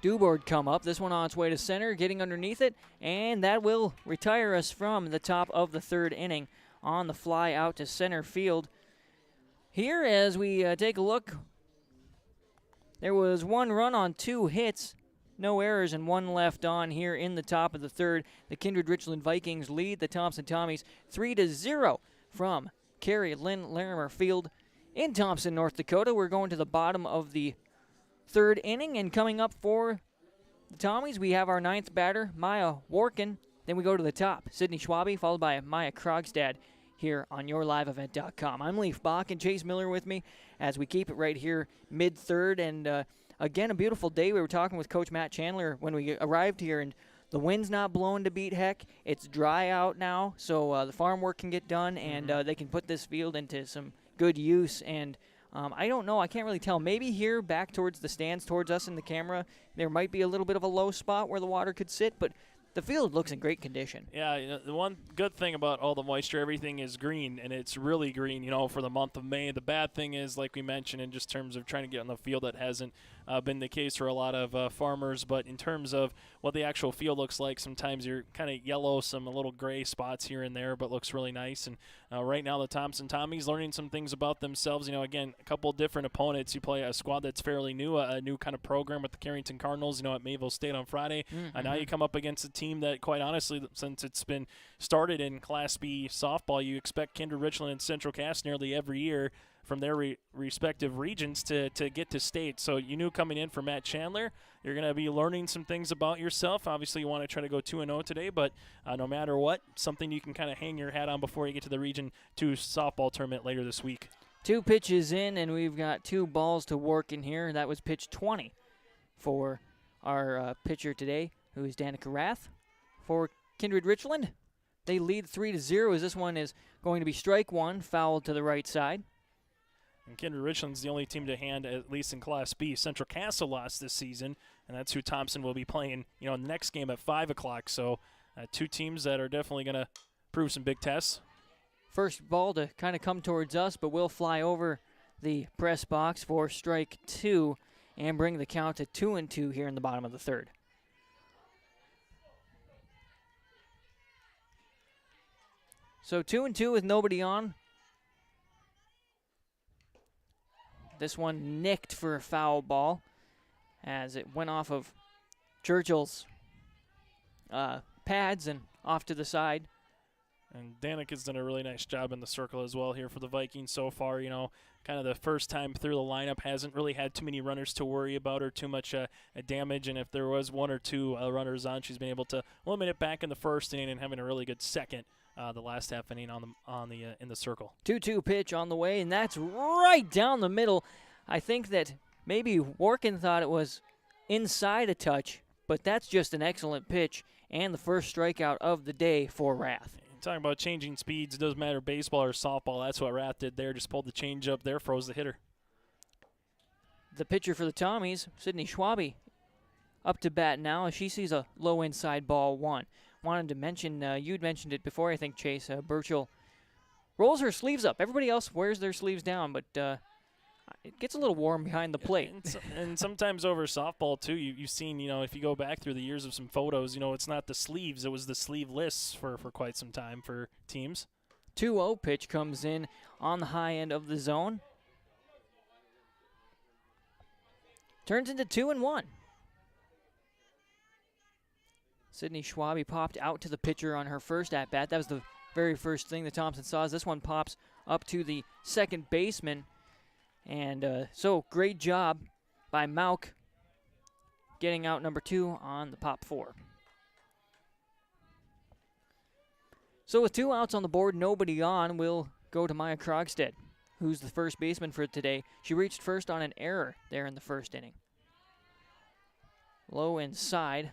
[SPEAKER 4] Dubord come up. This one on its way to center, getting underneath it, and that will retire us from the top of the third inning on the fly out to center field. Here, as we take a look, there was 1 run on 2 hits, no errors, and 1 left on here in the top of the third. The Kindred-Richland Vikings lead the Thompson Tommies 3-0 from Carrie Lynn Larimer Field in Thompson, North Dakota. We're going to the bottom of the third inning, and coming up for the Tommies, we have our 9th batter, Maya Warkin. Then we go to the top, Sydney Schwabe, followed by Maya Krogstad here on YourLiveEvent.com. I'm Leaf Bach, and Chase Miller with me as we keep it right here mid-third. And again, a beautiful day. We were talking with Coach Matt Chandler when we arrived here, and the wind's not blowing to beat heck. It's dry out now, so the farm work can get done, and they can put this field into some good use. And I don't know, I can't really tell. Maybe here back towards the stands, towards us in the camera, there might be a little bit of a low spot where the water could sit, but the field looks in great condition.
[SPEAKER 11] Yeah, the one good thing about all the moisture, everything is green, and it's really green, for the month of May. The bad thing is, like we mentioned, in just terms of trying to get on the field, that hasn't been the case for a lot of farmers. But in terms of what the actual field looks like, sometimes you're kind of yellow, some little gray spots here and there, but looks really nice. And right now the Thompson Tommies learning some things about themselves. Again, a couple different opponents. You play a squad that's fairly new, a new kind of program with the Carrington Cardinals, at Mayville State on Friday. Now you come up against a team that, quite honestly, since it's been started in Class B softball, you expect Kindred-Richland and Central Cass nearly every year from their respective regions to get to state. So you knew coming in for Matt Chandler, you're going to be learning some things about yourself. Obviously, you want to try to go 2-0 today, but no matter what, something you can kind of hang your hat on before you get to the Region 2 softball tournament later this week.
[SPEAKER 4] 2 pitches in, and we've got 2 balls to work in here. That was pitch 20 for our pitcher today, who is Danica Rath. For Kindred-Richland, they lead 3-0 as this one is going to be strike 1, fouled to the right side.
[SPEAKER 11] And Kindred-Richland's the only team to hand, at least in Class B. Central Castle lost this season, and that's who Thompson will be playing, in the next game at 5 o'clock. So 2 teams that are definitely going to prove some big tests.
[SPEAKER 4] First ball to kind of come towards us, but we'll fly over the press box for strike 2. and bring the count to 2-2 here in the bottom of the third. So 2-2 with nobody on. This one nicked for a foul ball as it went off of Churchill's pads and off to the side.
[SPEAKER 11] And Danik has done a really nice job in the circle as well here for the Vikings so far. You know, kind of the first time through the lineup, hasn't really had too many runners to worry about or too much damage. And if there was one or two runners on, she's been able to limit it back in the first inning and having a really good second. The last half inning in the circle.
[SPEAKER 4] 2-2 pitch on the way, and that's right down the middle. I think that maybe Workin thought it was inside a touch, but that's just an excellent pitch and the first strikeout of the day for Rath.
[SPEAKER 11] Talking about changing speeds, it doesn't matter baseball or softball. That's what Rath did there. Just pulled the change up there, froze the hitter.
[SPEAKER 4] The pitcher for the Tommies, Sydney Schwabe, up to bat now as she sees a low inside ball one. Wanted to mention, you'd mentioned it before, I think, Chase. Burchell rolls her sleeves up. Everybody else wears their sleeves down, but it gets a little warm behind the plate.
[SPEAKER 11] And sometimes over softball, too, you've seen, you know, if you go back through the years of some photos, you know, it's not the sleeves. It was the sleeveless for quite some time for teams.
[SPEAKER 4] 2-0 pitch comes in on the high end of the zone. Turns into 2-1. Sydney Schwabe popped out to the pitcher on her first at-bat. That was the very first thing that Thompson saw as this one pops up to the second baseman. And so great job by Mauk getting out number 2 on the pop 4. So with 2 outs on the board, nobody on, we'll go to Maya Krogstad, who's the first baseman for today. She reached first on an error there in the first inning. Low inside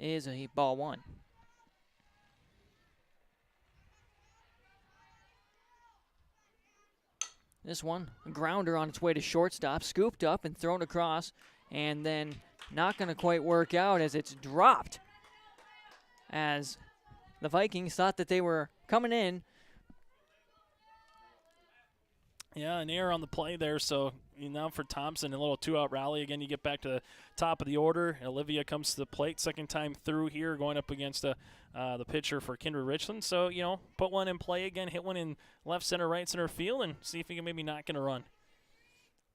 [SPEAKER 4] is a ball 1. This one, a grounder on its way to shortstop, scooped up and thrown across, and then not going to quite work out as it's dropped. As the Vikings thought that they were coming in.
[SPEAKER 11] Yeah, an error on the play there, so now for Thompson, a little 2-out rally. Again, you get back to the top of the order. Olivia comes to the plate, second time through here, going up against the pitcher for Kindred-Richland. So, you know, put one in play again, hit one in left center, right center field, and see if he can maybe knock in a run.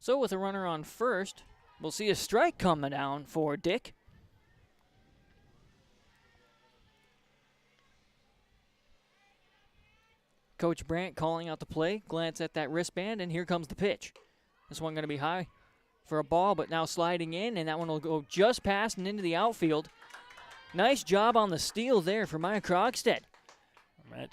[SPEAKER 4] So with a runner on first, we'll see a strike coming down for Dick. Coach Brandt calling out the play, glance at that wristband, and here comes the pitch. This one going to be high for a ball, but now sliding in, and that one will go just past and into the outfield. Nice job on the steal there for Maya Krogstad.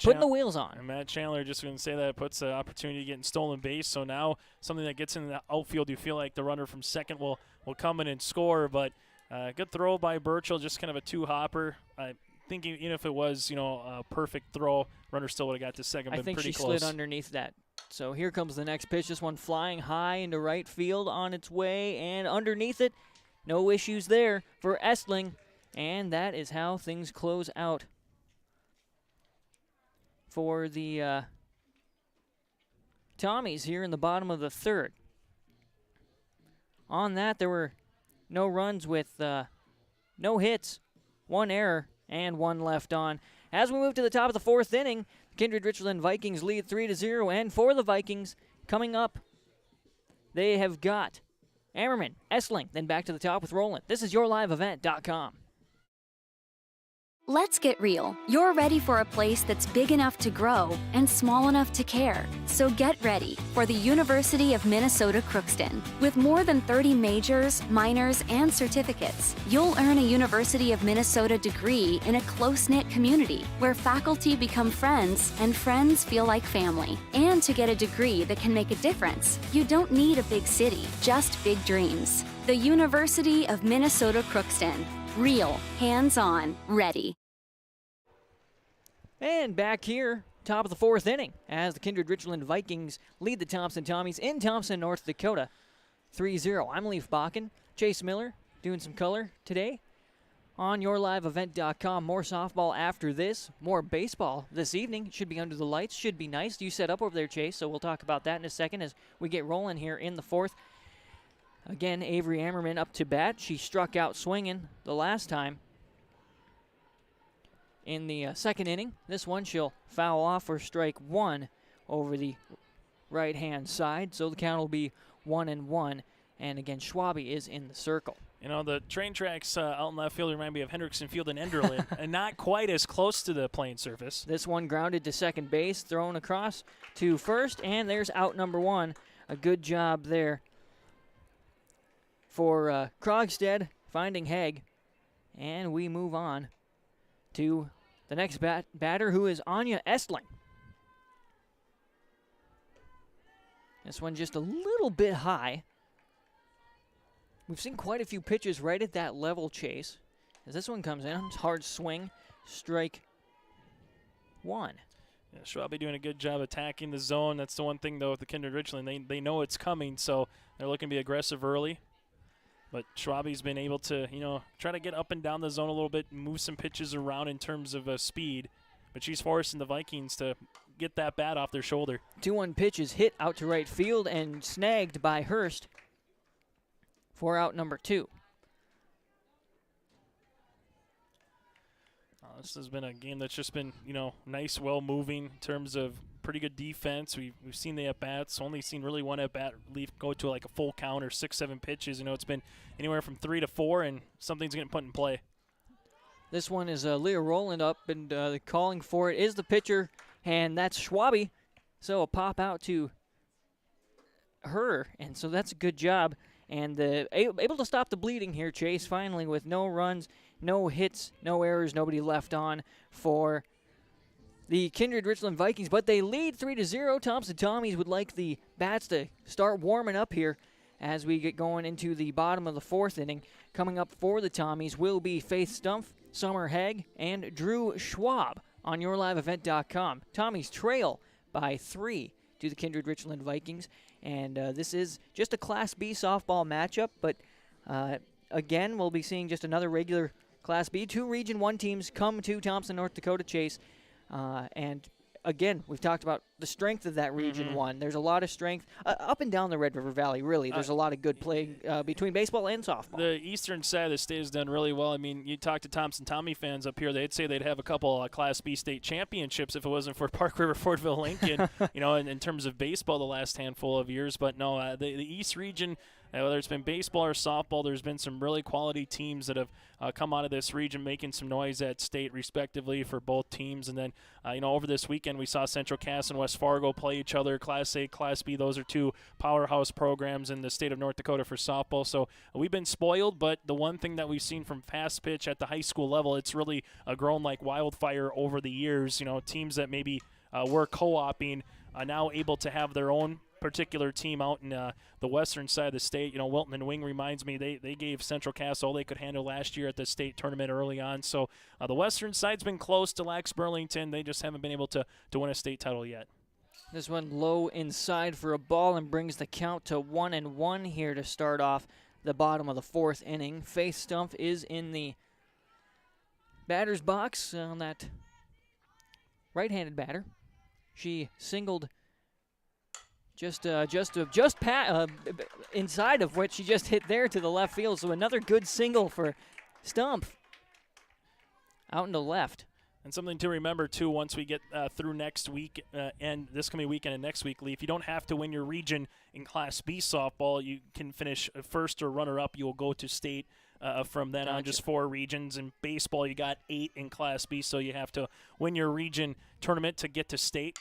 [SPEAKER 4] Putting the wheels on.
[SPEAKER 11] And Matt Chandler, just going to say that, puts the opportunity to get in stolen base. So now something that gets in the outfield, you feel like the runner from second will come in and score. But good throw by Burchell, just kind of a two-hopper. Thinking even if it was, you know, a perfect throw, runner still would have got to second, but pretty close.
[SPEAKER 4] I think she slid underneath that. So here comes the next pitch. This one flying high into right field on its way and underneath it. No issues there for Estling. And that is how things close out for the Tommies here in the bottom of the third. On that, there were no runs with no hits, 1 error, and 1 left on. As we move to the top of the fourth inning, Kindred-Richland Vikings lead 3-0, and for the Vikings, coming up, they have got Hammerman, Essling, then back to the top with Roland. This is YourLiveEvent.com.
[SPEAKER 14] Let's get real. You're ready for a place that's big enough to grow and small enough to care. So get ready for the University of Minnesota Crookston. With more than 30 majors, minors, and certificates, you'll earn a University of Minnesota degree in a close-knit community where faculty become friends and friends feel like family. And to get a degree that can make a difference, you don't need a big city, just big dreams. The University of Minnesota Crookston. Real, hands-on, ready.
[SPEAKER 4] And back here, top of the fourth inning, as the Kindred-Richland Vikings lead the Thompson Tommies in Thompson, North Dakota, 3-0. I'm Leaf Bakken. Chase Miller doing some color today on YourLiveEvent.com. More softball after this, more baseball this evening. Should be under the lights, should be nice. You set up over there, Chase, so we'll talk about that in a second as we get rolling here in the fourth. Again, Avery Hammerman up to bat. She struck out swinging the last time in the second inning. This one she'll foul off for strike one over the right-hand side. So the count will be 1-1. And again, Schwabe is in the circle.
[SPEAKER 11] You know, the train tracks out in left field remind me of Hendrickson Field in Enderlin, and not quite as close to the playing surface.
[SPEAKER 4] This one grounded to second base, thrown across to first, and there's out number one. A good job there for Krogstad finding Haig. And we move on to the next batter, who is Anya Estling. This one just a little bit high. We've seen quite a few pitches right at that level, Chase. As this one comes in, hard swing, strike one.
[SPEAKER 11] Yeah, Schwabe doing a good job attacking the zone. That's the one thing, though, with the Kindred-Richland. They know it's coming, so they're looking to be aggressive early. But Schwabe's been able to, try to get up and down the zone a little bit, move some pitches around in terms of speed. But she's forcing the Vikings to get that bat off their shoulder.
[SPEAKER 4] 2-1 pitch is hit out to right field and snagged by Hurst for out number two.
[SPEAKER 11] This has been a game that's just been, nice, well-moving in terms of pretty good defense. We've seen the at-bats, only seen really one at-bat go to like a full count or 6-7 pitches. It's been anywhere from 3 to 4, and something's getting put in play.
[SPEAKER 4] This one is Leah Rowland up, and calling for it is the pitcher, and that's Schwabe. So a pop out to her, and so that's a good job. And able to stop the bleeding here, Chase, finally, with no runs, no hits, no errors, nobody left on for the Kindred-Richland Vikings. But they lead 3-0. Thompson Tommies would like the bats to start warming up here as we get going into the bottom of the fourth inning. Coming up for the Tommies will be Faith Stumpf, Summer Haig, and Drew Schwab on YourLiveEvent.com. Tommies trail by 3 to the Kindred-Richland Vikings. And this is just a Class B softball matchup, but again, we'll be seeing just another regular Class B. 2 Region 1 teams come to Thompson, North Dakota, Chase. And again, we've talked about the strength of that Region 1. There's a lot of strength up and down the Red River Valley, really. There's a lot of good play between baseball and softball.
[SPEAKER 11] The eastern side of the state has done really well. I mean, you talk to Thompson Tommy fans up here, they'd say they'd have a couple Class B state championships if it wasn't for Park River, Fortville, Lincoln, in terms of baseball the last handful of years. But no, the East region, whether it's been baseball or softball, there's been some really quality teams that have come out of this region making some noise at state, respectively, for both teams. And then, over this weekend, we saw Central Cass and West Fargo play each other, Class A, Class B. Those are two powerhouse programs in the state of North Dakota for softball. So we've been spoiled, but the one thing that we've seen from fast pitch at the high school level, it's really grown like wildfire over the years. Teams that maybe were co-oping are now able to have their own particular team out in the western side of the state. Wilton and Wing reminds me they gave Central Cass all they could handle last year at the state tournament early on. So the western side's been close to Lax Burlington. They just haven't been able to win a state title yet.
[SPEAKER 4] This one low inside for a ball and brings the count to 1-1 here to start off the bottom of the fourth inning. Faith Stumpf is in the batter's box on that right-handed batter. She singled just inside of what she just hit there to the left field. So another good single for Stumpf out into left.
[SPEAKER 11] And something to remember, too, once we get through next week and this coming weekend and next week, Lee, if you don't have to win your region in Class B softball, you can finish first or runner-up. You will go to state from then on, just 4 regions. In baseball, you got 8 in Class B, so you have to win your region tournament to get to state.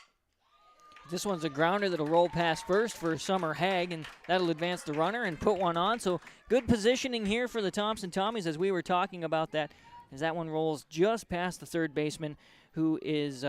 [SPEAKER 4] This one's a grounder that'll roll past first for Summer Haig, and that'll advance the runner and put one on. So good positioning here for the Thompson Tommies as we were talking about that, as that one rolls just past the third baseman, who is,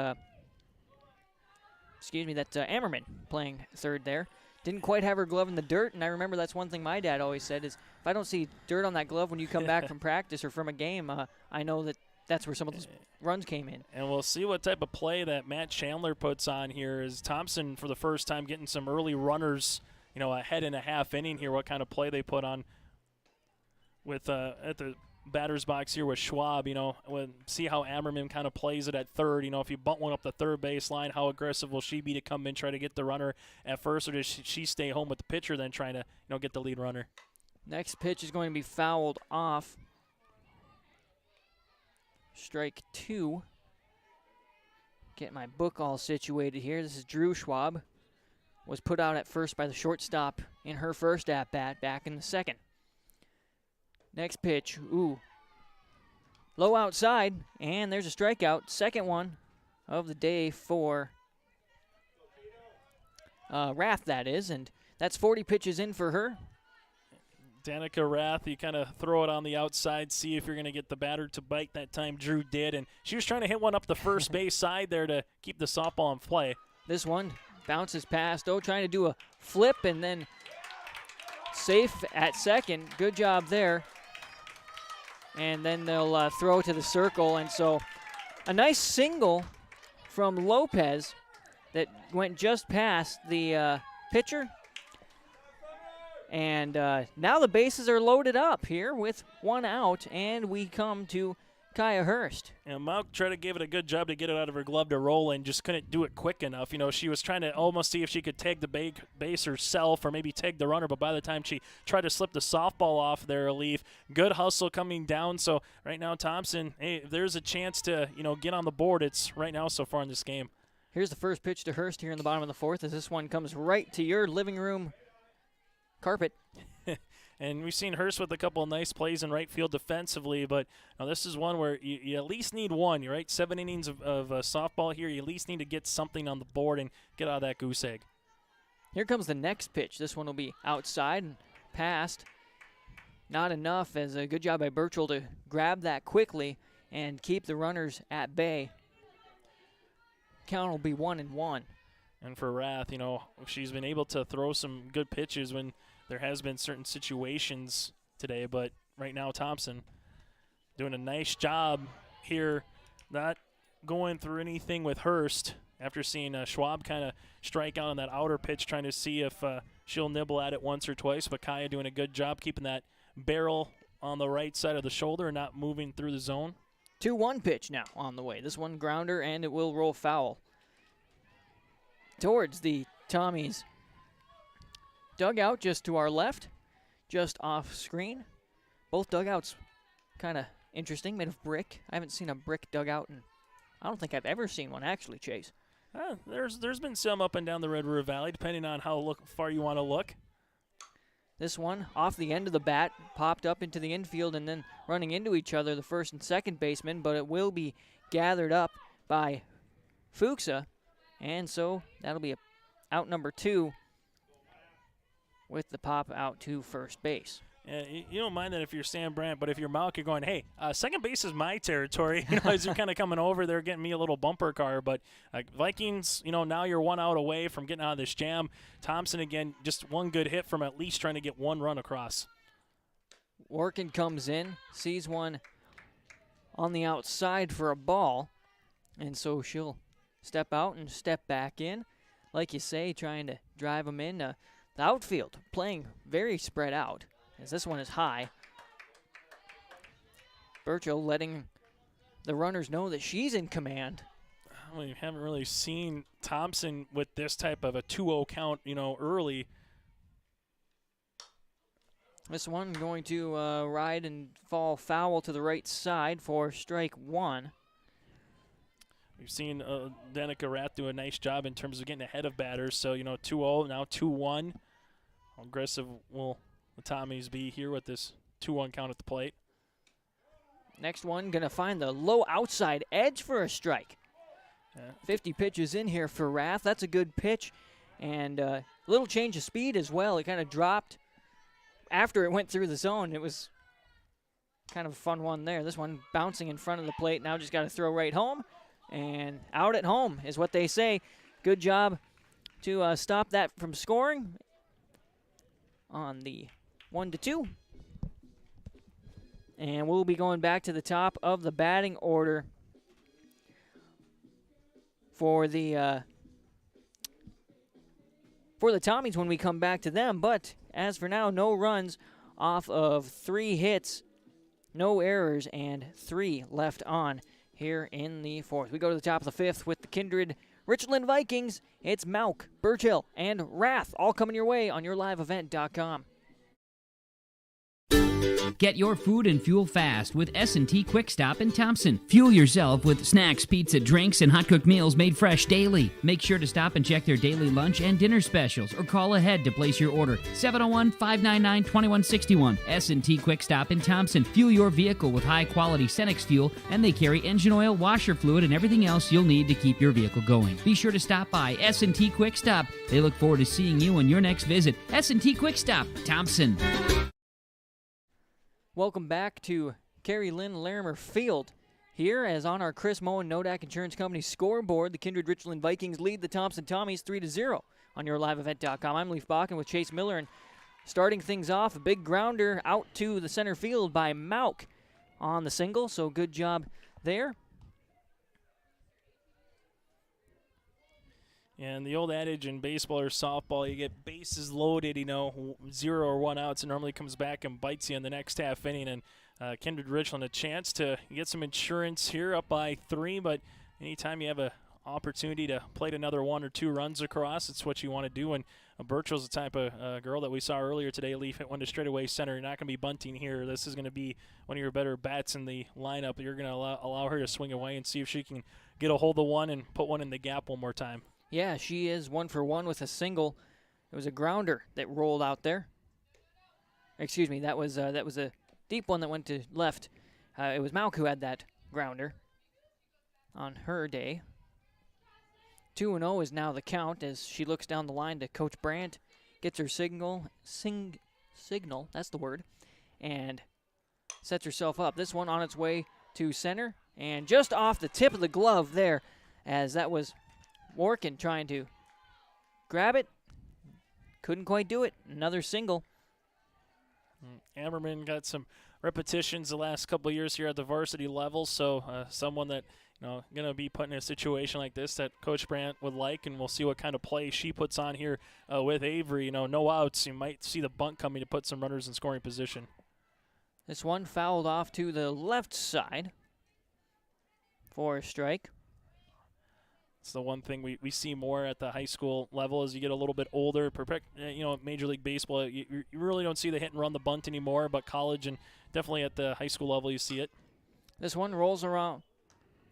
[SPEAKER 4] Ammerman playing third there. Didn't quite have her glove in the dirt, and I remember that's one thing my dad always said is, if I don't see dirt on that glove when you come back from practice or from a game, I know that's where some of those runs came in.
[SPEAKER 11] And we'll see what type of play that Matt Chandler puts on here. Is Thompson, for the first time, getting some early runners, ahead in a half inning here, what kind of play they put on with at the batter's box here with Schwab. See how Ammerman kind of plays it at third. If you bunt one up the third baseline, how aggressive will she be to come in, try to get the runner at first, or does she stay home with the pitcher then trying to, get the lead runner?
[SPEAKER 4] Next pitch is going to be fouled off. Strike 2. Get my book all situated here. This is Drew Schwab. Was put out at first by the shortstop in her first at-bat back in the second. Next pitch, low outside, and there's a strikeout. Second one of the day for Rath, that is, and that's 40 pitches in for her.
[SPEAKER 11] Danica Rath, you kind of throw it on the outside, see if you're going to get the batter to bite. That time Drew did, and she was trying to hit one up the first base side there to keep the softball in play.
[SPEAKER 4] This one bounces past, trying to do a flip and then safe at second. Good job there. And then they'll throw to the circle, and so a nice single from Lopez that went just past the pitcher. And now the bases are loaded up here with one out, and we come to Kaya Hurst.
[SPEAKER 11] And Malk tried to give it a good job to get it out of her glove to roll and just couldn't do it quick enough. You know, she was trying to almost see if she could tag the base herself or maybe tag the runner, but by the time she tried to slip the softball off their relief, good hustle coming down. So right now, Thompson, hey, if there's a chance to, get on the board, it's right now so far in this game.
[SPEAKER 4] Here's the first pitch to Hurst here in the bottom of the fourth as this one comes right to your living room carpet.
[SPEAKER 11] And we've seen Hurst with a couple of nice plays in right field defensively, but this is one where you at least need one, right? 7 innings of softball here. You at least need to get something on the board and get out of that goose egg.
[SPEAKER 4] Here comes the next pitch. This one will be outside and passed. Not enough, as a good job by Burchell to grab that quickly and keep the runners at bay. Count will be 1-1.
[SPEAKER 11] And for Rath, she's been able to throw some good pitches when there has been certain situations today, but right now Thompson doing a nice job here, not going through anything with Hurst after seeing Schwab kind of strike out on that outer pitch, trying to see if she'll nibble at it once or twice, but Kaya doing a good job keeping that barrel on the right side of the shoulder and not moving through the zone.
[SPEAKER 4] 2-1 pitch now on the way. This one grounder, and it will roll foul towards the Tommies dugout just to our left, just off screen. Both dugouts kind of interesting, made of brick. I haven't seen a brick dugout, and I don't think I've ever seen one actually, Chase.
[SPEAKER 11] There's been some up and down the Red River Valley, depending on how far you want to look.
[SPEAKER 4] This one off the end of the bat, popped up into the infield and then running into each other, the first and second baseman, but it will be gathered up by Fuchsa, and so that'll be out number 2 with the pop out to first base.
[SPEAKER 11] Yeah, you don't mind that if you're Sam Brandt, but if you're Malk, you're going, hey, second base is my territory. As you're kind of coming over, they're getting me a little bumper car. But Vikings, now you're 1 out away from getting out of this jam. Thompson, again, just one good hit from at least trying to get one run across.
[SPEAKER 4] Workin comes in, sees one on the outside for a ball, and so she'll step out and step back in. Like you say, trying to drive them in. The outfield playing very spread out, as this one is high. Burchell letting the runners know that she's in command.
[SPEAKER 11] We haven't really seen Thompson with this type of a 2-0 count, early.
[SPEAKER 4] This one going to ride and fall foul to the right side for strike 1.
[SPEAKER 11] We've seen Danica Rath do a nice job in terms of getting ahead of batters. So, 2-0, now 2-1. How aggressive will the Tommies be here with this 2-1 count at the plate?
[SPEAKER 4] Next one going to find the low outside edge for a strike.
[SPEAKER 11] Yeah.
[SPEAKER 4] 50 pitches in here for Rath. That's a good pitch. And a little change of speed as well. It kind of dropped after it went through the zone. It was kind of a fun one there. This one bouncing in front of the plate. Now just got to throw right home. And out at home is what they say. Good job to stop that from scoring on the 1-2. And we'll be going back to the top of the batting order for the Tommies when we come back to them. But as for now, no runs off of 3 hits, no errors, and 3 left on here in the 4th. We go to the top of the 5th with the Kindred-Richland Vikings. It's Malk, Burchill, and Rath all coming your way on yourliveevent.com.
[SPEAKER 5] Get your food and fuel fast with S&T Quick Stop in Thompson. Fuel yourself with snacks, pizza, drinks, and hot-cooked meals made fresh daily. Make sure to stop and check their daily lunch and dinner specials or call ahead to place your order. 701-599-2161. S&T Quick Stop in Thompson. Fuel your vehicle with high-quality Cenex fuel, and they carry engine oil, washer fluid, and everything else you'll need to keep your vehicle going. Be sure to stop by S&T Quick Stop. They look forward to seeing you on your next visit. S&T Quick Stop, Thompson.
[SPEAKER 4] Welcome back to Carrie Lynn Larimer Field. Here, as on our Chris Moen Nodak Insurance Company scoreboard, the Kindred-Richland Vikings lead the Thompson Tommies 3-0 on yourliveevent.com. I'm Leaf Bakken with Chase Miller, and starting things off, a big grounder out to the center field by Mauk on the single, so good job there.
[SPEAKER 11] And the old adage in baseball or softball, you get bases loaded, 0 or 1 outs, and normally comes back and bites you in the next half inning. And Kindred-Richland a chance to get some insurance here, up by 3, but anytime you have an opportunity to plate another 1 or 2 runs across, it's what you want to do. And Birchall's the type of girl that we saw earlier today. Leaf hit one to straightaway center. You're not going to be bunting here. This is going to be one of your better bats in the lineup. You're going to allow her to swing away and see if she can get a hold of one and put one in the gap one more time.
[SPEAKER 4] Yeah, she is 1 for 1 with a single. It was a grounder that rolled out there. Excuse me, that was a deep one that went to left. It was Mauk who had that grounder on her day. 2-0 is now the count as she looks down the line to Coach Brandt, gets her signal, that's the word, and sets herself up. This one on its way to center, and just off the tip of the glove there, as that was Workin trying to grab it. Couldn't quite do it. Another single.
[SPEAKER 11] Hammerman got some repetitions the last couple of years here at the varsity level, so someone that going to be put in a situation like this that Coach Brandt would like, and we'll see what kind of play she puts on here with Avery. No outs. You might see the bunt coming to put some runners in scoring position.
[SPEAKER 4] This one fouled off to the left side for a strike.
[SPEAKER 11] It's the one thing we see more at the high school level as you get a little bit older. Major League Baseball, you really don't see the hit and run, the bunt anymore, but college and definitely at the high school level you see it.
[SPEAKER 4] This one rolls around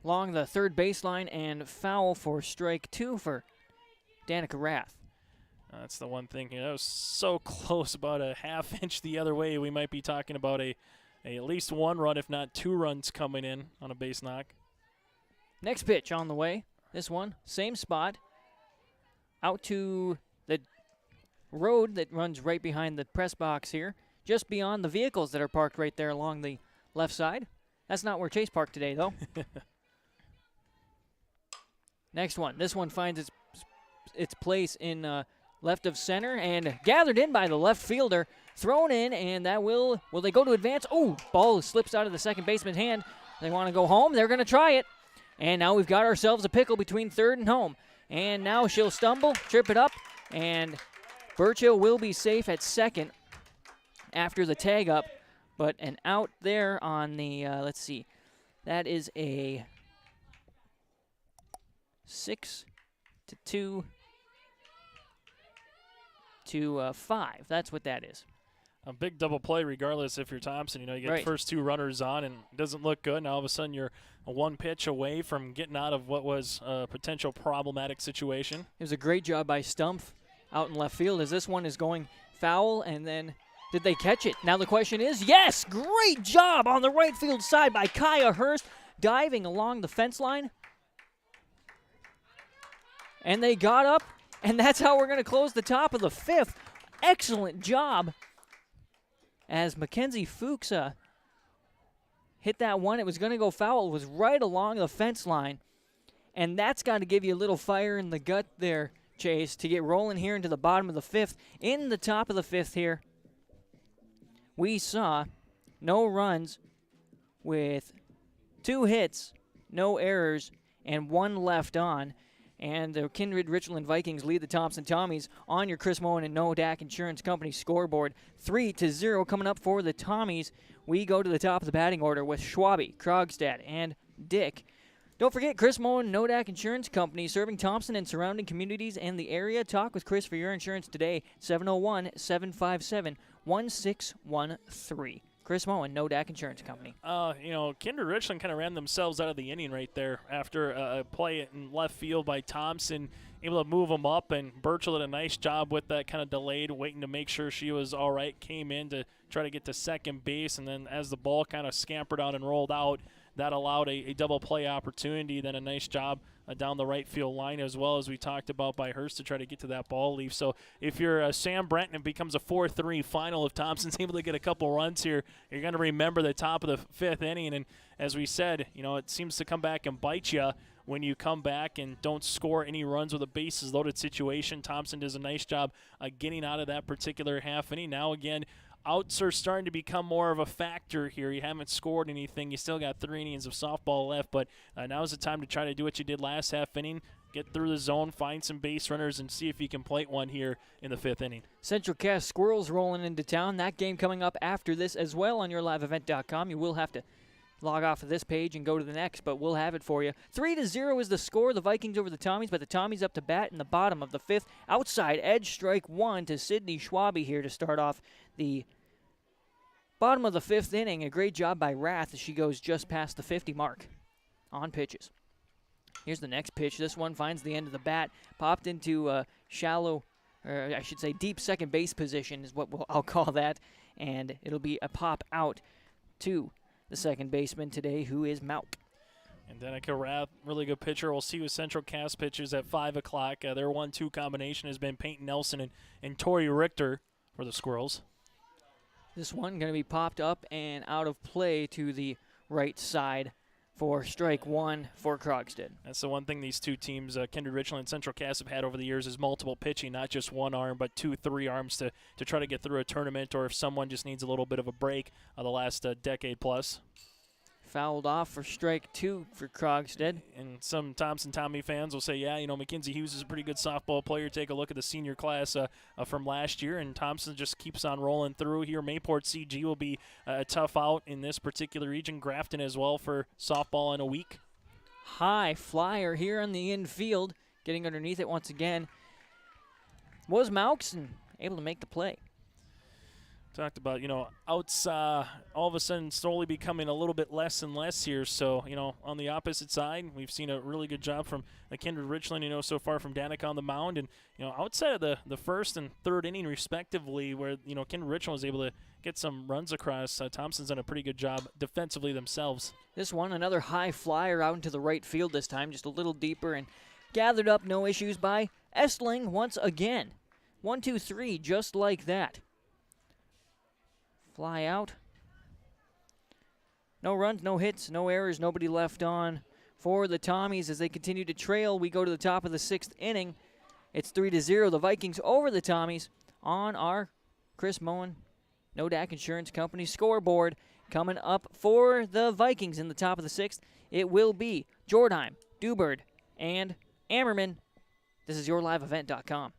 [SPEAKER 4] along the third baseline and foul for strike 2 for Danica Rath.
[SPEAKER 11] That's the one thing. That was so close, about a half inch the other way. We might be talking about a at least 1 run, if not 2 runs coming in on a base knock.
[SPEAKER 4] Next pitch on the way. This one, same spot, out to the road that runs right behind the press box here, just beyond the vehicles that are parked right there along the left side. That's not where Chase parked today, though. Next one. This one finds its place in left of center and gathered in by the left fielder. Thrown in, and that will they go to advance? Oh, ball slips out of the second baseman's hand. They want to go home. They're going to try it. And now we've got ourselves a pickle between third and home. And now she'll stumble, trip it up, and Burchill will be safe at second after the tag up. But an out there on the, let's see, that is a 6-2 to 5. That's what that is.
[SPEAKER 11] A big double play regardless if you're Thompson. You get the first 2 runners on and it doesn't look good. Now all of a sudden you're a 1 pitch away from getting out of what was a potential problematic situation.
[SPEAKER 4] It was a great job by Stumpf out in left field as this one is going foul, and then did they catch it? Now the question is, yes! Great job on the right field side by Kaya Hurst, diving along the fence line. And they got up, and that's how we're going to close the top of the 5th. Excellent job as Mackenzie Fuchs hit that one. It was going to go foul. It was right along the fence line. And that's got to give you a little fire in the gut there, Chase, to get rolling here into the bottom of the 5th. In the top of the 5th here, we saw no runs with 2 hits, no errors, and 1 left on. And the Kindred-Richland Vikings lead the Thompson Tommies on your Chris Moen and Nodak Insurance Company scoreboard. 3-0 coming up for the Tommies. We go to the top of the batting order with Schwabe, Krogstad, and Dick. Don't forget, Chris Moen, Nodak Insurance Company, serving Thompson and surrounding communities and the area. Talk with Chris for your insurance today, 701-757-1613. Chris Moen, Nodak Insurance Company.
[SPEAKER 11] Kindred-Richland kind of ran themselves out of the inning right there after a play in left field by Thompson, able to move them up, and Burchell did a nice job with that, kind of delayed, waiting to make sure she was all right, came in to try to get to second base, and then as the ball kind of scampered out and rolled out, that allowed a double play opportunity, then a nice job down the right field line as well, as we talked about, by Hurst to try to get to that ball leaf. So if you're Sam Brenton, it becomes a 4-3 final. If Thompson's able to get a couple runs here, you're going to remember the top of the fifth inning. And as we said, it seems to come back and bite you when you come back and don't score any runs with a bases loaded situation. Thompson does a nice job getting out of that particular half inning. Now again, outs are starting to become more of a factor here. You haven't scored anything. You still got 3 innings of softball left, but now's the time to try to do what you did last half inning, get through the zone, find some base runners, and see if you can plate one here in the 5th inning.
[SPEAKER 4] Central Cass Squirrels rolling into town. That game coming up after this as well on yourliveevent.com. You will have to log off of this page and go to the next, but we'll have it for you. 3-0 is the score. The Vikings over the Tommies, but the Tommies up to bat in the bottom of the 5th. Outside edge, strike 1 to Sydney Schwabe here to start off the bottom of the 5th inning. A great job by Rath as she goes just past the 50 mark on pitches. Here's the next pitch. This one finds the end of the bat. Popped into shallow, or I should say deep second base position is what I'll call that. And it'll be a pop out to the second baseman today, who is Mauk.
[SPEAKER 11] And Danica Rath, really good pitcher. We'll see with Central Cass pitchers at 5 o'clock. Their 1-2 combination has been Peyton Nelson and Tori Richter for the Squirrels.
[SPEAKER 4] This one going to be popped up and out of play to the right side for strike 1 for Krogstad.
[SPEAKER 11] That's the one thing these two teams, Kindred-Richland and Central Cass, have had over the years is multiple pitching, not just one arm, but 2, 3 arms to try to get through a tournament, or if someone just needs a little bit of a break the last decade plus.
[SPEAKER 4] Fouled off for strike 2 for Krogstad.
[SPEAKER 11] And some Thompson Tommy fans will say, yeah, Mackenzie Hughes is a pretty good softball player. Take a look at the senior class from last year, and Thompson just keeps on rolling through here. Mayport CG will be a tough out in this particular region. Grafton as well for softball in a week.
[SPEAKER 4] High flyer here on the infield, getting underneath it once again. Was Maux and able to make the play.
[SPEAKER 11] Talked about, outs all of a sudden slowly becoming a little bit less and less here. So, on the opposite side, we've seen a really good job from the Kindred-Richland, so far from Danica on the mound. And, outside of the first and third inning respectively, where, Kindred-Richland was able to get some runs across, Thompson's done a pretty good job defensively themselves.
[SPEAKER 4] This one, another high flyer out into the right field this time, just a little deeper, and gathered up, no issues by Estling once again. 1, 2, 3, just like that. Fly out. No runs, no hits, no errors, nobody left on for the Tommies as they continue to trail. We go to the top of the 6th inning. It's 3-0. The Vikings over the Tommies on our Chris Moen Nodak Insurance Company scoreboard. Coming up for the Vikings in the top of the 6th, it will be Jordheim, Dubard, and Ammerman. This is yourliveevent.com.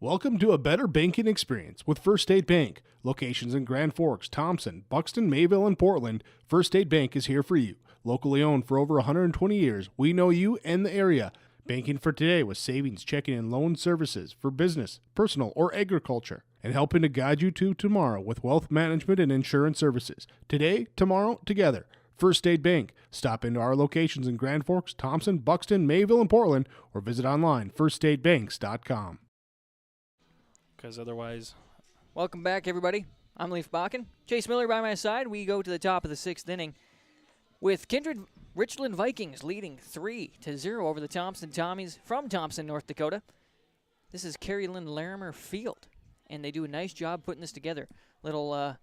[SPEAKER 2] Welcome to a better banking experience with First State Bank. Locations in Grand Forks, Thompson, Buxton, Mayville, and Portland, First State Bank is here for you. Locally owned for over 120 years, we know you and the area. Banking for today with savings, checking, and loan services for business, personal, or agriculture. And helping to guide you to tomorrow with wealth management and insurance services. Today, tomorrow, together. First State Bank. Stop into our locations in Grand Forks, Thompson, Buxton, Mayville, and Portland, or visit online, firststatebanks.com.
[SPEAKER 11] Because otherwise.
[SPEAKER 4] Welcome back, everybody. I'm Leif Bakken. Chase Miller by my side. We go to the top of the 6th inning with Kindred-Richland Vikings leading 3-0 over the Thompson Tommies from Thompson, North Dakota. This is Carrie Lynn Larimer Field, and they do a nice job putting this together. Little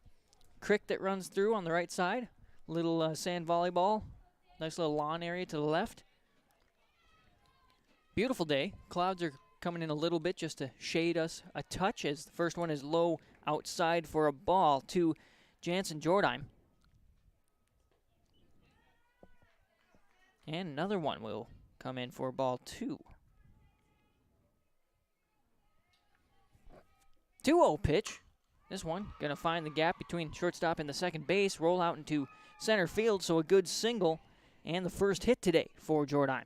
[SPEAKER 4] creek that runs through on the right side, little sand volleyball, nice little lawn area to the left. Beautiful day. Clouds are coming in a little bit just to shade us a touch, as the first one is low outside for a ball to Jansen Jordheim. And another one will come in for ball 2. 2-0 pitch. This one going to find the gap between shortstop and the second base, roll out into center field, so a good single and the first hit today for Jordheim.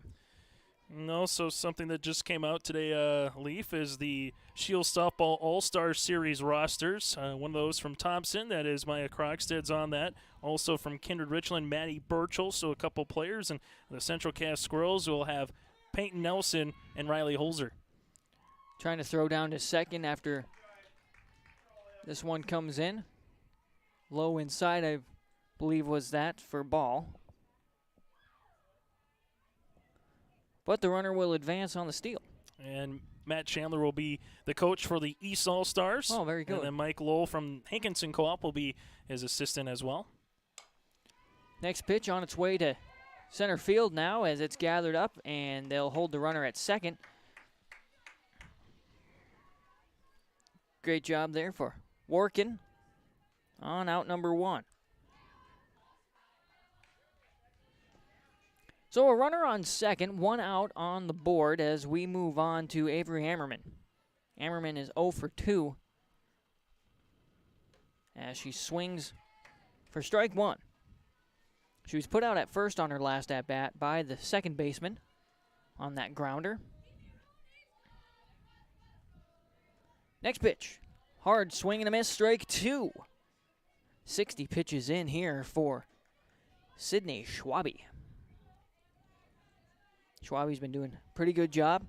[SPEAKER 11] No, so something that just came out today, Leaf, is the Shield Softball All-Star Series rosters. One of those from Thompson, that is Maya Krogstad's on that. Also from Kindred-Richland, Maddie Burchell, so a couple players. And the Central Cast Squirrels will have Peyton Nelson and Riley Holzer.
[SPEAKER 4] Trying to throw down to second after this one comes in. Low inside, I believe, was that for ball. But the runner will advance on the steal.
[SPEAKER 11] And Matt Chandler will be the coach for the East All-Stars.
[SPEAKER 4] Oh, very good.
[SPEAKER 11] And then Mike Lowell from Hankinson Co-op will be his assistant as well.
[SPEAKER 4] Next pitch on its way to center field now as it's gathered up, and they'll hold the runner at second. Great job there for Workin on out number 1. So a runner on second, 1 out on the board as we move on to Avery Hammerman. Hammerman is 0 for 2 as she swings for strike 1. She was put out at first on her last at-bat by the second baseman on that grounder. Next pitch, hard swing and a miss, strike 2. 60 pitches in here for Sydney Schwabe. Schwabe's been doing a pretty good job.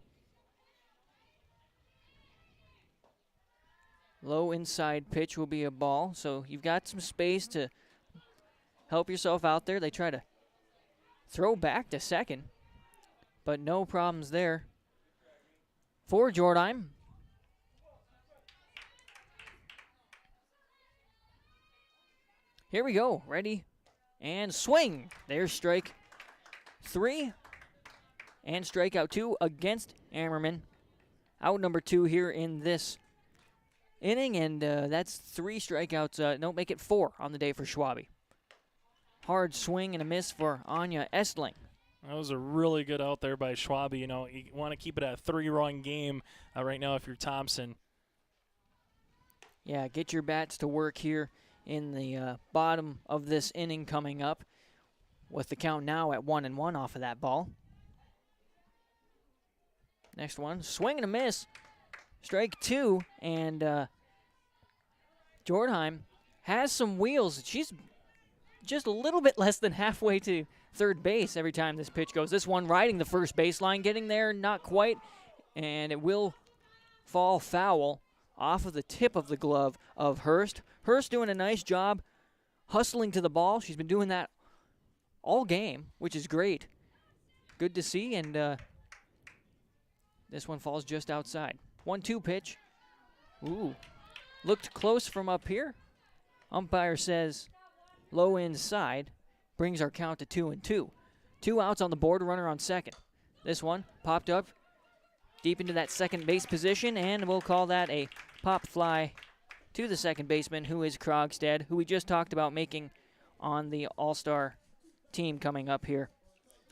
[SPEAKER 4] Low inside pitch will be a ball, so you've got some space to help yourself out there. They try to throw back to second, but no problems there for Jordheim. Here we go, ready, and swing. There's strike 3. And strikeout 2 against Hammerman. Out number 2 here in this inning, and that's 3 strikeouts. No, make it 4 on the day for Schwabe. Hard swing and a miss for Anya Estling.
[SPEAKER 11] That was a really good out there by Schwabe. You know, you want to keep it a 3-run game right now if you're Thompson.
[SPEAKER 4] Yeah, get your bats to work here in the bottom of this inning coming up, with the count now at 1-1 off of that ball. Next one, swing and a miss. Strike 2, and Jordheim has some wheels. She's just a little bit less than halfway to third base every time this pitch goes. This one riding the first baseline, getting there, not quite, and it will fall foul off of the tip of the glove of Hurst. Hurst doing a nice job hustling to the ball. She's been doing that all game, which is great. Good to see, and this one falls just outside. 1-2 pitch. Ooh. Looked close from up here. Umpire says low inside. Brings our count to 2-2. 2 outs on the board, runner on second. This one popped up deep into that second base position, and we'll call that a pop fly to the second baseman, who is Krogstad, who we just talked about making on the All-Star team coming up here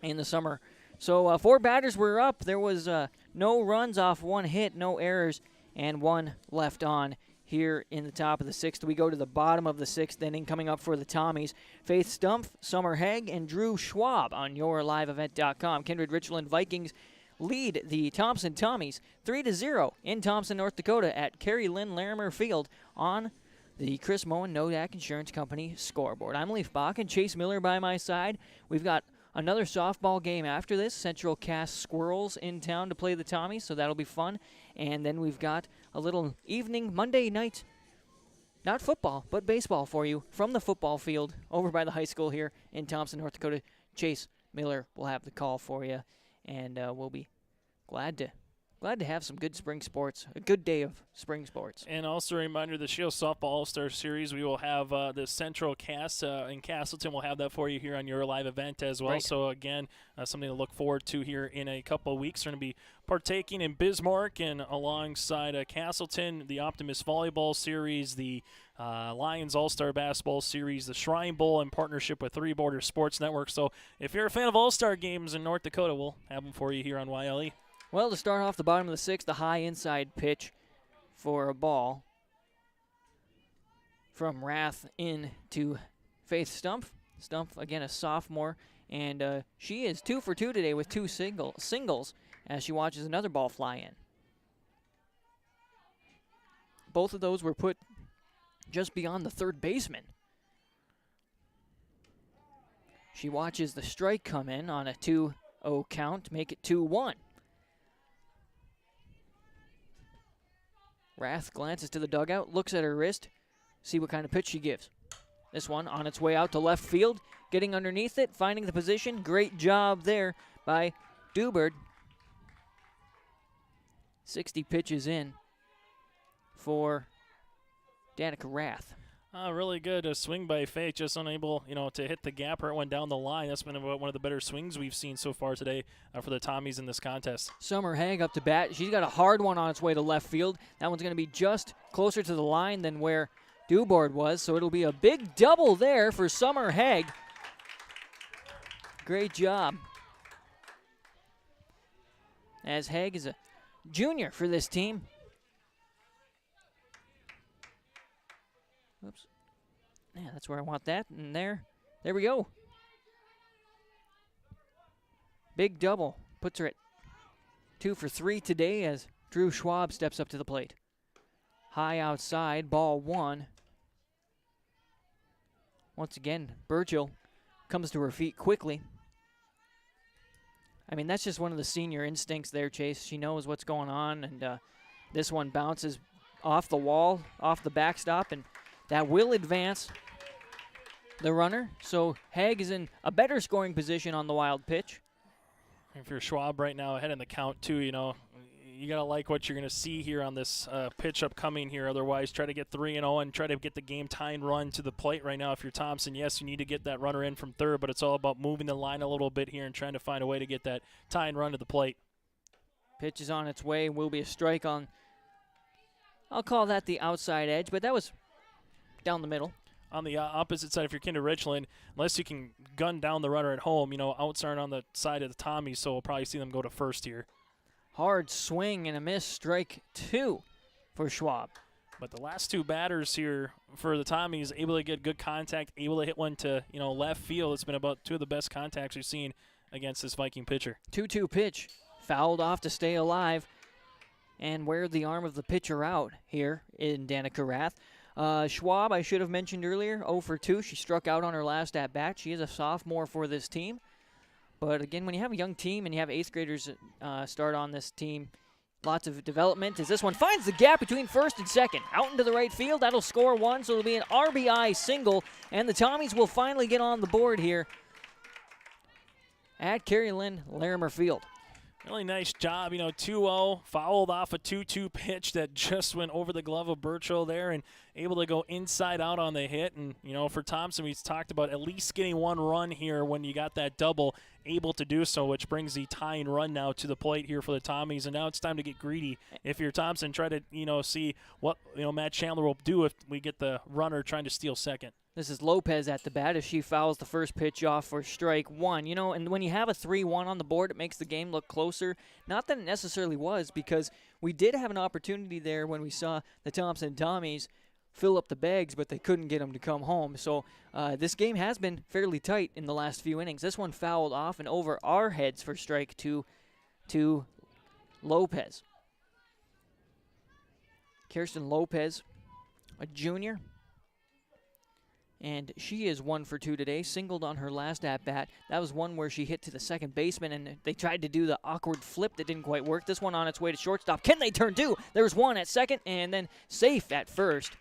[SPEAKER 4] in the summer. So 4 batters were up. There was no runs off 1 hit, no errors, and 1 left on here in the top of the 6th. We go to the bottom of the 6th inning. Coming up for the Tommies, Faith Stumpf, Summer Haig, and Drew Schwab on yourliveevent.com. Kindred-Richland Vikings lead the Thompson Tommies 3-0 in Thompson, North Dakota at Carrie Lynn Larimer Field on the Chris Moen Nodak Insurance Company scoreboard. I'm Leaf Bach and Chase Miller by my side. We've got another softball game after this. Central Cast Squirrels in town to play the Tommies, so that'll be fun. And then we've got a little evening Monday night, not football, but baseball for you from the football field over by the high school here in Thompson, North Dakota. Chase Miller will have the call for you, and we'll be glad to have some good spring sports, a good day of spring sports.
[SPEAKER 11] And also a reminder, the Shield Softball All-Star Series, we will have the Central Cast in Castleton. We'll have that for you here on your live event as well. Right. So, again, something to look forward to here in a couple of weeks. We're going to be partaking in Bismarck and alongside Castleton, the Optimist Volleyball Series, the Lions All-Star Basketball Series, the Shrine Bowl in partnership with Three Border Sports Network. So if you're a fan of All-Star games in North Dakota, we'll have them for you here on YLE.
[SPEAKER 4] Well, to start off the bottom of the 6th, the high inside pitch for a ball from Rath in to Faith Stumpf. Stumpf, again, a sophomore And she is 2 for 2 today with 2 singles as she watches another ball fly in. Both of those were put just beyond the third baseman. She watches the strike come in on a 2-0 count, make it 2-1. Rath glances to the dugout, looks at her wrist, see what kind of pitch she gives. This one on its way out to left field, getting underneath it, finding the position. Great job there by Dubert. 60 pitches in for Danica Rath.
[SPEAKER 11] Really good swing by Faith, just unable, to hit the gap or it went down the line. That's been one of the better swings we've seen so far today for the Tommies in this contest.
[SPEAKER 4] Summer Haig up to bat. She's got a hard one on its way to left field. That one's going to be just closer to the line than where Dubord was, so it'll be a big double there for Summer Haig. Great job. As Haig is a junior for this team. Oops. Yeah, that's where I want that. And there we go. Big double. Puts her at 2 for 3 today as Drew Schwab steps up to the plate. High outside, ball 1. Once again, Burchill comes to her feet quickly. I mean, that's just one of the senior instincts there, Chase. She knows what's going on, and this one bounces off the wall, off the backstop, and that will advance the runner. So Haig is in a better scoring position on the wild pitch.
[SPEAKER 11] If you're Schwab right now ahead in the count, too, you got to like what you're going to see here on this pitch upcoming here. Otherwise, try to get 3-0 and try to get the game-tying run to the plate right now. If you're Thompson, yes, you need to get that runner in from third, but it's all about moving the line a little bit here and trying to find a way to get that tying run to the plate.
[SPEAKER 4] Pitch is on its way. Will be a strike on, I'll call that the outside edge, but that was down the middle.
[SPEAKER 11] On the opposite side, if you're Kindred-Richland, unless you can gun down the runner at home, outs aren't on the side of the Tommies, so we'll probably see them go to first here.
[SPEAKER 4] Hard swing and a miss, strike 2 for Schwab.
[SPEAKER 11] But the last 2 batters here for the Tommies, able to get good contact, able to hit one to left field. It's been about 2 of the best contacts we've seen against this Viking pitcher.
[SPEAKER 4] 2-2 pitch, fouled off to stay alive, and wear the arm of the pitcher out here in Danica Rath. Schwab, I should have mentioned earlier, 0 for 2. She struck out on her last at-bat. She is a sophomore for this team. But again, when you have a young team and you have 8th graders start on this team, lots of development as this one finds the gap between first and second. Out into the right field, that'll score 1, so it'll be an RBI single, and the Tommies will finally get on the board here at Carrie Lynn Larimer Field.
[SPEAKER 11] Really nice job, 2-0, fouled off a 2-2 pitch that just went over the glove of Burchill there and able to go inside out on the hit. And, for Thompson, we talked about at least getting 1 run here when you got that double, able to do so, which brings the tying run now to the plate here for the Tommies. And now it's time to get greedy. If you're Thompson, try to, see what, Matt Chandler will do if we get the runner trying to steal second.
[SPEAKER 4] This is Lopez at the bat as she fouls the first pitch off for strike 1. And when you have a 3-1 on the board, it makes the game look closer. Not that it necessarily was, because we did have an opportunity there when we saw the Thompson Tommies fill up the bags, but they couldn't get them to come home. So this game has been fairly tight in the last few innings. This one fouled off and over our heads for strike 2 to Lopez. Kirsten Lopez, a junior. And she is 1 for 2 today, singled on her last at-bat. That was one where she hit to the second baseman, and they tried to do the awkward flip that didn't quite work. This one on its way to shortstop. Can they turn 2? There's 1 at second, and then safe at first.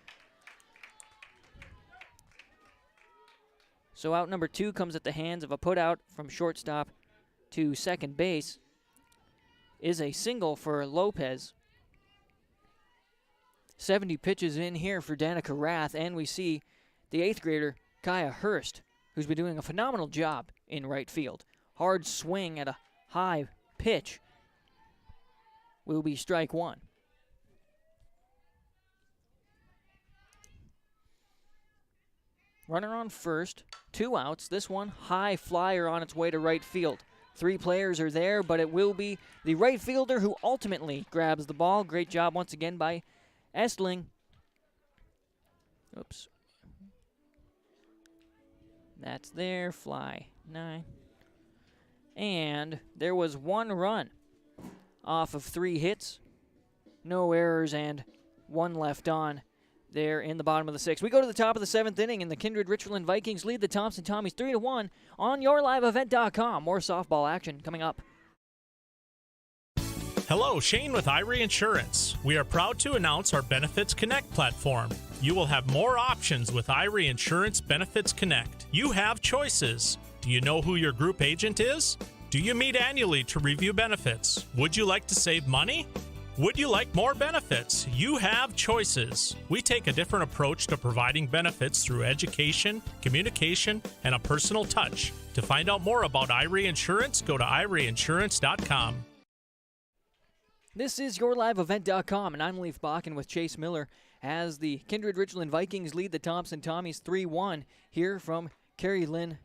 [SPEAKER 4] So out number 2 comes at the hands of a putout from shortstop to second base. Is a single for Lopez. 70 pitches in here for Danica Rath, and we see the 8th grader, Kaya Hurst, who's been doing a phenomenal job in right field. Hard swing at a high pitch will be strike 1. Runner on first, 2 outs. This one, high flyer on its way to right field. 3 players are there, but it will be the right fielder who ultimately grabs the ball. Great job once again by Estling. Oops. That's there, fly 9. And there was 1 run off of 3 hits, no errors, and 1 left on there in the bottom of the 6th. We go to the top of the 7th inning, and the Kindred-Richland Vikings lead the Thompson Tommies 3-1 on yourliveevent.com. More softball action coming up.
[SPEAKER 6] Hello, Shane with Avery Insurance. We are proud to announce our Benefits Connect platform. You will have more options with Avery Insurance Benefits Connect. You have choices. Do you know who your group agent is? Do you meet annually to review benefits? Would you like to save money? Would you like more benefits? You have choices. We take a different approach to providing benefits through education, communication, and a personal touch. To find out more about Avery Insurance, go to ivoryinsurance.com.
[SPEAKER 4] This is yourliveevent.com, and I'm Leaf Bakken with Chase Miller as the Kindred-Richland Vikings lead the Thompson Tommies 3-1 here from Carrie Lynn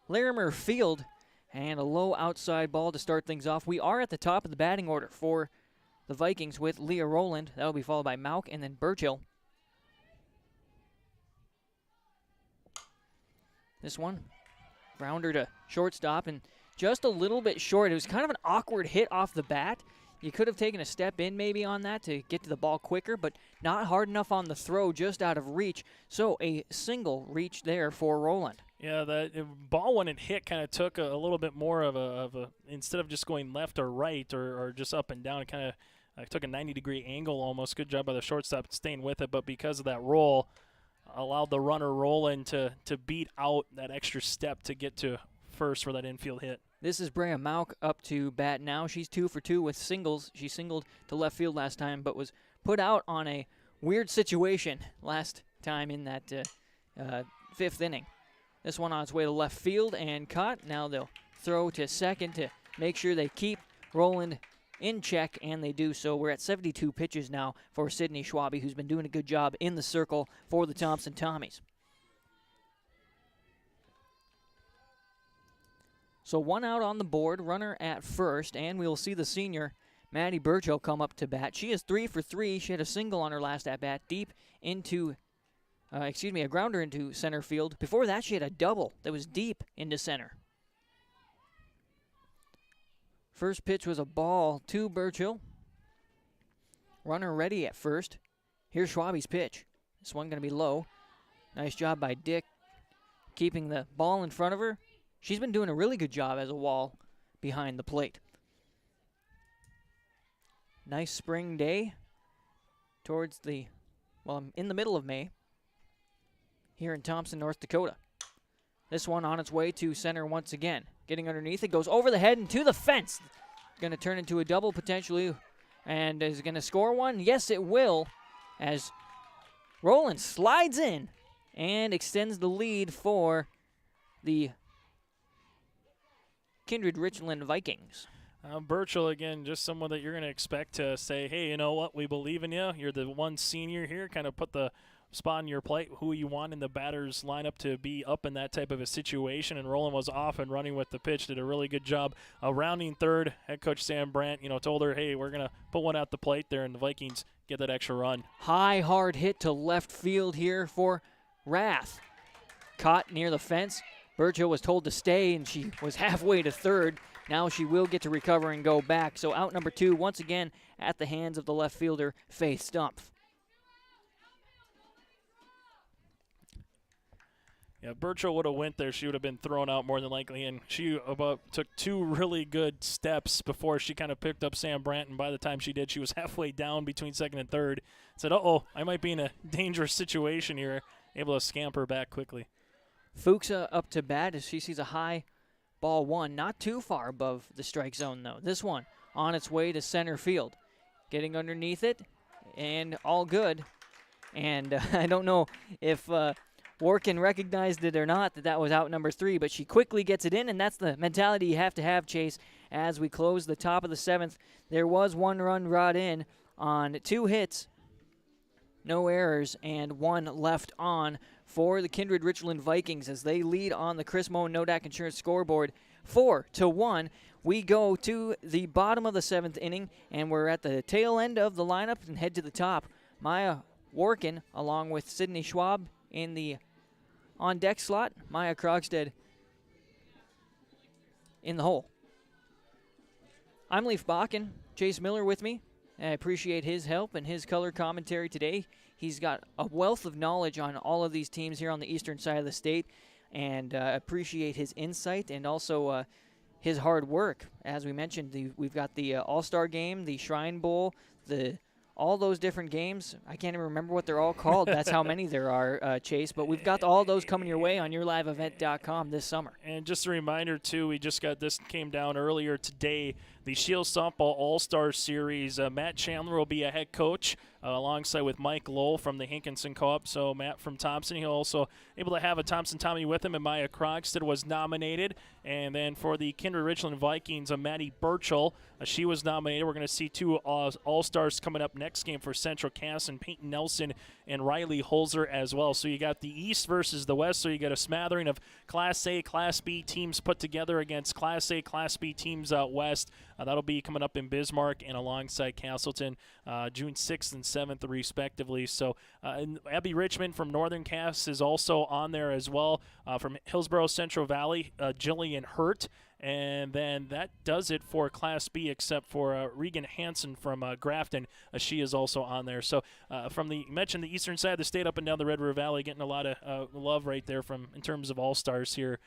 [SPEAKER 4] Larimer Field, and a low outside ball to start things off. We are at the top of the batting order for the Vikings with Leah Rowland. That will be followed by Mauk and then Burchill. This one, grounder to shortstop and just a little bit short. It was kind of an awkward hit off the bat. You could have taken a step in maybe on that to get to the ball quicker, but not hard enough on the throw, just out of reach. So a single reach there for Rowland.
[SPEAKER 11] Yeah, the ball when it hit kind of took a little bit more of a instead of just going left or right or just up and down, it kind of took a 90-degree angle almost. Good job by the shortstop staying with it, but because of that roll, allowed the runner Rowland to beat out that extra step to get to first for that infield hit.
[SPEAKER 4] This is Brea Mauk up to bat now. She's 2 for 2 with singles. She singled to left field last time, but was put out on a weird situation last time in that 5th inning. This one on its way to left field and caught. Now they'll throw to second to make sure they keep Rowland in check, and they do so. We're at 72 pitches now for Sydney Schwabe, who's been doing a good job in the circle for the Thompson Tommies. So 1 out on the board, runner at first, and we'll see the senior, Maddie Burchill, come up to bat. She is 3 for 3. She had a single on her last at-bat, deep into, a grounder into center field. Before that, she had a double that was deep into center. First pitch was a ball to Burchill. Runner ready at first. Here's Schwabe's pitch. This one going to be low. Nice job by Dick keeping the ball in front of her. She's been doing a really good job as a wall behind the plate. Nice spring day towards in the middle of May here in Thompson, North Dakota. This one on its way to center once again. Getting underneath it, goes over the head and to the fence. Going to turn into a double potentially, and is going to score one. Yes, it will, as Rowland slides in and extends the lead for the Kindred-Richland Vikings.
[SPEAKER 11] Burchill, again, just someone that you're going to expect to say, hey, you know what, we believe in you. You're the one senior here. Kind of put the spot on your plate, who you want in the batter's lineup to be up in that type of a situation. And Rowland was off and running with the pitch, did a really good job. Rounding third, head coach Sam Brandt, told her, hey, we're going to put one at the plate there, and the Vikings get that extra run.
[SPEAKER 4] High, hard hit to left field here for Rath. Caught near the fence. Burchill was told to stay, and she was halfway to third. Now she will get to recover and go back. So out number 2, once again, at the hands of the left fielder, Faith Stumpf.
[SPEAKER 11] Yeah, Burchill would have went there. She would have been thrown out more than likely, and she took 2 really good steps before she kind of picked up Sam Brandt, and by the time she did, she was halfway down between second and third. Said, uh-oh, I might be in a dangerous situation here. Able to scamper back quickly.
[SPEAKER 4] Fuchsa up to bat as she sees a high ball 1, not too far above the strike zone, though. This one on its way to center field. Getting underneath it, and all good. And I don't know if Workin recognized it or not, that was out number 3, but she quickly gets it in, and that's the mentality you have to have, Chase, as we close the top of the 7th. There was 1 run brought in on 2 hits, no errors, and 1 left on for the Kindred-Richland Vikings as they lead on the Chris Moen Nodak Insurance scoreboard 4-1. We go to the bottom of the 7th inning, and we're at the tail end of the lineup and head to the top. Maya Workin, along with Sydney Schwab in the on-deck slot. Maya Krogstad in the hole. I'm Leaf Bakken. Chase Miller with me. I appreciate his help and his color commentary today. He's got a wealth of knowledge on all of these teams here on the eastern side of the state, and appreciate his insight and also his hard work. As we mentioned, we've got the All-Star Game, the Shrine Bowl, all those different games. I can't even remember what they're all called. That's how many there are, Chase. But we've got all those coming your way on yourliveevent.com this summer.
[SPEAKER 11] And just a reminder, too, we just got this came down earlier today, the Shield Softball All-Star Series. Matt Chandler will be a head coach alongside with Mike Lowell from the Hankinson Co-op. So Matt from Thompson, he'll also able to have a Thompson Tommy with him, and Maya Krogstad was nominated. And then for the Kindred-Richland Vikings, Maddie Burchell, she was nominated. We're going to see two All-Stars coming up next game for Central Cass, and Peyton Nelson and Riley Holzer as well. So you got the East versus the West, so you got a smattering of Class A, Class B teams put together against Class A, Class B teams out west. That'll be coming up in Bismarck and alongside Castleton June 6th and 7th, respectively. So Abby Richmond from Northern Cass is also on there as well. From Hillsborough Central Valley, Jillian Hurt. And then that does it for Class B, except for Regan Hansen from Grafton. She is also on there. So you mentioned the eastern side of the state, up and down the Red River Valley, getting a lot of love right there in terms of all-stars here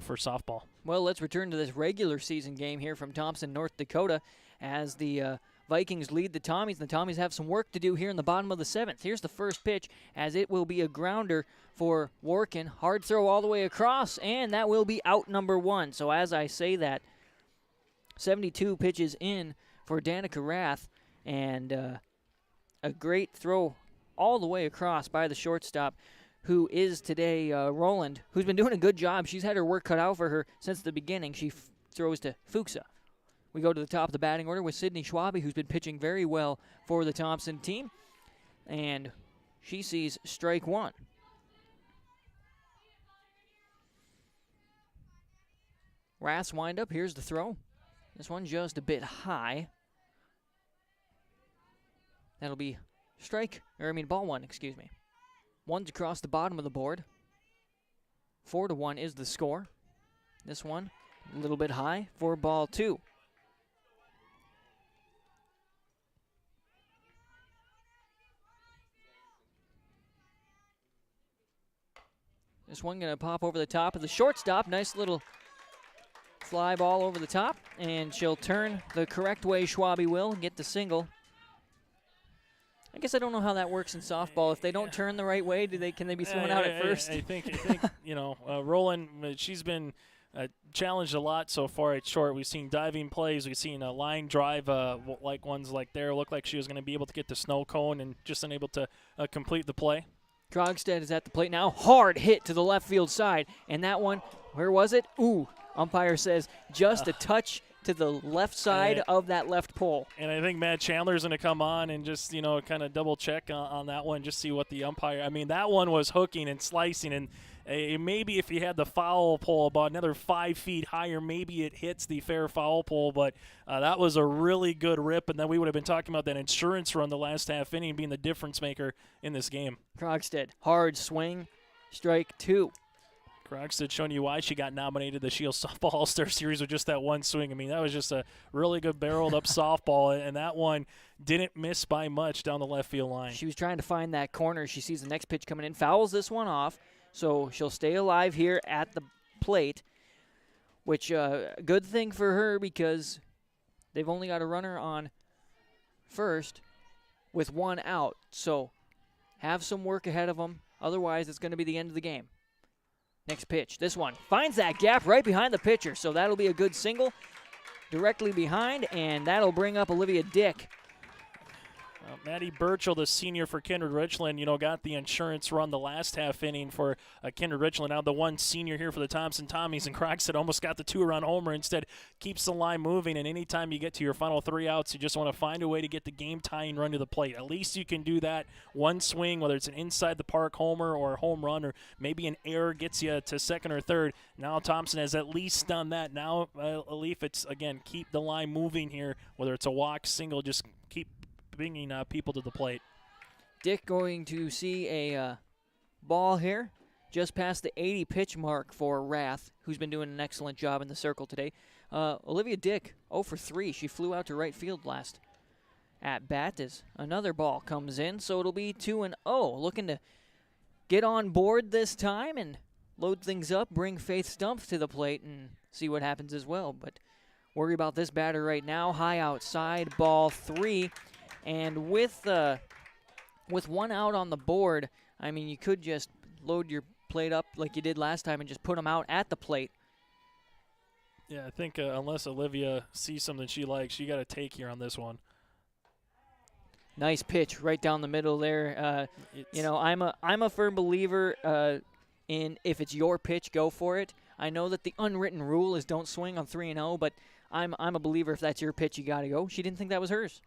[SPEAKER 11] for softball.
[SPEAKER 4] Well, let's return to this regular season game here from Thompson, North Dakota, as the Vikings lead the Tommies. The Tommies have some work to do here in the bottom of the 7th. Here's the first pitch, as it will be a grounder for Workin. Hard throw all the way across, and that will be out number 1. So as I say that, 72 pitches in for Danica Rath, and a great throw all the way across by the shortstop, who is today Roland, who's been doing a good job. She's had her work cut out for her since the beginning. She throws to Fuchsa. We go to the top of the batting order with Sydney Schwabe, who's been pitching very well for the Thompson team. And she sees strike 1. Rath's windup. Here's the throw. This one just a bit high. That'll be ball 1, excuse me. 1's across the bottom of the board. 4-1 is the score. This one a little bit high for ball 2. This one going to pop over the top of the shortstop. Nice little fly ball over the top, and she'll turn the correct way. Schwabe will get the single. I guess I don't know how that works in softball. If they don't turn the right way, can they be thrown out at first?
[SPEAKER 11] I think Roland, she's been challenged a lot so far at short. We've seen diving plays. We've seen a line drive like ones like there. Looked like she was going to be able to get the snow cone and just unable to complete the play.
[SPEAKER 4] Krogstad is at the plate now. Hard hit to the left field side. And that one, where was it? Ooh, umpire says just a touch to the left side of that left pole.
[SPEAKER 11] And I think Matt Chandler's going to come on and just, kind of double check on that one, just see what the umpire. I mean, that one was hooking and slicing, and maybe if you had the foul pole about another 5 feet higher, maybe it hits the fair foul pole, but that was a really good rip, and then we would have been talking about that insurance run the last half inning being the difference maker in this game.
[SPEAKER 4] Krogstad, hard swing, strike 2.
[SPEAKER 11] Krogstad showing you why she got nominated the Shield Softball All-Star Series with just that one swing. I mean, that was just a really good barreled-up softball, and that one didn't miss by much down the left field line.
[SPEAKER 4] She was trying to find that corner. She sees the next pitch coming in, fouls this one off, so she'll stay alive here at the plate, which good thing for her because they've only got a runner on first with 1 out. So have some work ahead of them. Otherwise, it's going to be the end of the game. Next pitch. This one finds that gap right behind the pitcher, so that'll be a good single directly behind, and that'll bring up Olivia Dick.
[SPEAKER 11] Maddie Burchell, the senior for Kindred-Richland, got the insurance run the last half inning for Kindred-Richland. Now the one senior here for the Thompson Tommies, and Krogstad almost got the 2-run homer. Instead, keeps the line moving, and anytime you get to your final 3 outs, you just want to find a way to get the game-tying run to the plate. At least you can do that one swing, whether it's an inside-the-park homer or a home run, or maybe an error gets you to second or third. Now Thompson has at least done that. Now, Leaf, it's, again, keep the line moving here, whether it's a walk, single, just keep bringing people to the plate.
[SPEAKER 4] Dick going to see a ball here just past the 80 pitch mark for Rath, who's been doing an excellent job in the circle today. Olivia Dick, 0 for 3. She flew out to right field last at bat as another ball comes in. So it'll be 2-0. Looking to get on board this time and load things up, bring Faith Stumpf to the plate and see what happens as well. But worry about this batter right now. High outside, ball 3. And with one out on the board, I mean, you could just load your plate up like you did last time and just put them out at the plate.
[SPEAKER 11] Yeah, I think unless Olivia sees something she likes, you got to take here on this one.
[SPEAKER 4] Nice pitch right down the middle there. I'm a firm believer in if it's your pitch, go for it. I know that the unwritten rule is don't swing on 3-0, but I'm a believer if that's your pitch, you got to go. She didn't think that was hers.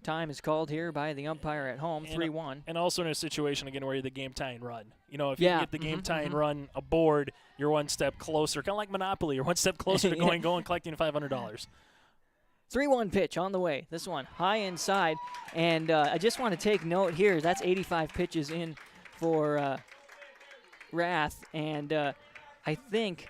[SPEAKER 4] Time is called here by the umpire at home, 3-1.
[SPEAKER 11] And also in a situation, again, where you're the game-tying run. You know, if you get the game-tying run aboard, you're one step closer. Kind of like Monopoly. You're one step closer to going collecting $500.
[SPEAKER 4] 3-1 pitch on the way. This one high inside. And I just want to take note here. That's 85 pitches in for Rath. And I think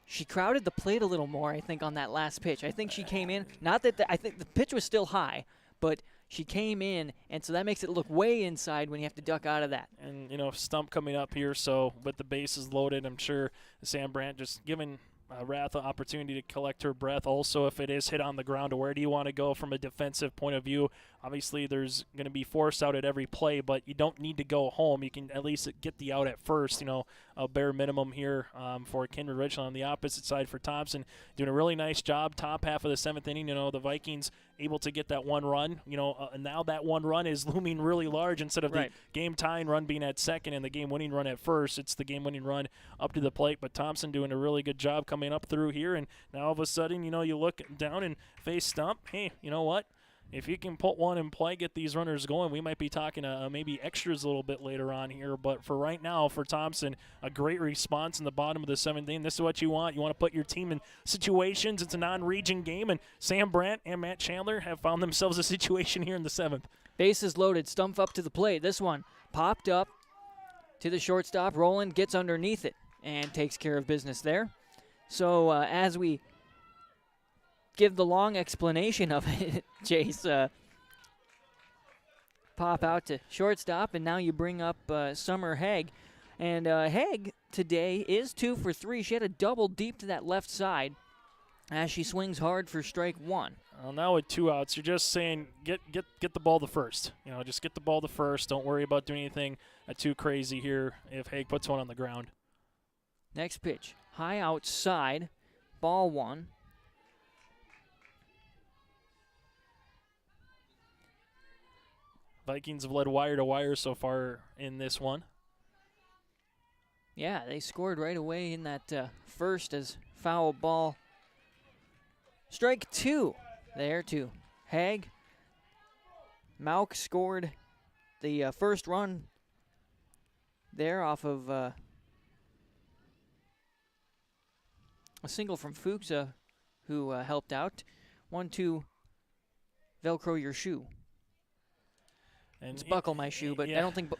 [SPEAKER 4] she crowded the plate a little more, I think, on that last pitch. I think she came in. Not that I think the pitch was still high, but she came in, and so that makes it look way inside when you have to duck out of that.
[SPEAKER 11] And, Stump coming up here, so with the bases loaded, I'm sure Sam Brandt just giving Rath an opportunity to collect her breath. Also, if it is hit on the ground, where do you want to go from a defensive point of view? Obviously, there's going to be force out at every play, but you don't need to go home. You can at least get the out at first, a bare minimum here for Kindred-Richland. On the opposite side for Thompson, doing a really nice job. Top half of the 7th inning, the Vikings able to get that one run, and now that one run is looming really large instead of the game-tying run being at second and the game-winning run at first. It's the game-winning run up to the plate, but Thompson doing a really good job coming up through here, and now all of a sudden, you look down and face Stump. Hey, you know what? If you can put one in play, get these runners going, we might be talking maybe extras a little bit later on here. But for right now, for Thompson, a great response in the bottom of the 7th inning. This is what you want. You want to put your team in situations. It's a non-region game, and Sam Brandt and Matt Chandler have found themselves a situation here in the 7th.
[SPEAKER 4] Bases loaded. Stumpf up to the plate. This one popped up to the shortstop. Roland gets underneath it and takes care of business there. So as we give the long explanation of it, Jace, pop out to shortstop, and now you bring up Summer Haig. And Haig today is 2 for 3. She had a double deep to that left side as she swings hard for strike 1.
[SPEAKER 11] Well, now with 2 outs, you're just saying get the ball to first. Just get the ball to first. Don't worry about doing anything too crazy here if Haig puts one on the ground.
[SPEAKER 4] Next pitch, high outside, ball 1.
[SPEAKER 11] Vikings have led wire to wire so far in this one.
[SPEAKER 4] Yeah, they scored right away in that first as foul ball. Strike 2 there to Haig. Mauk scored the first run there off of a single from Fuchs, who helped out. 1-2, Velcro your shoe.
[SPEAKER 11] And
[SPEAKER 4] it's buckle my shoe, but I don't think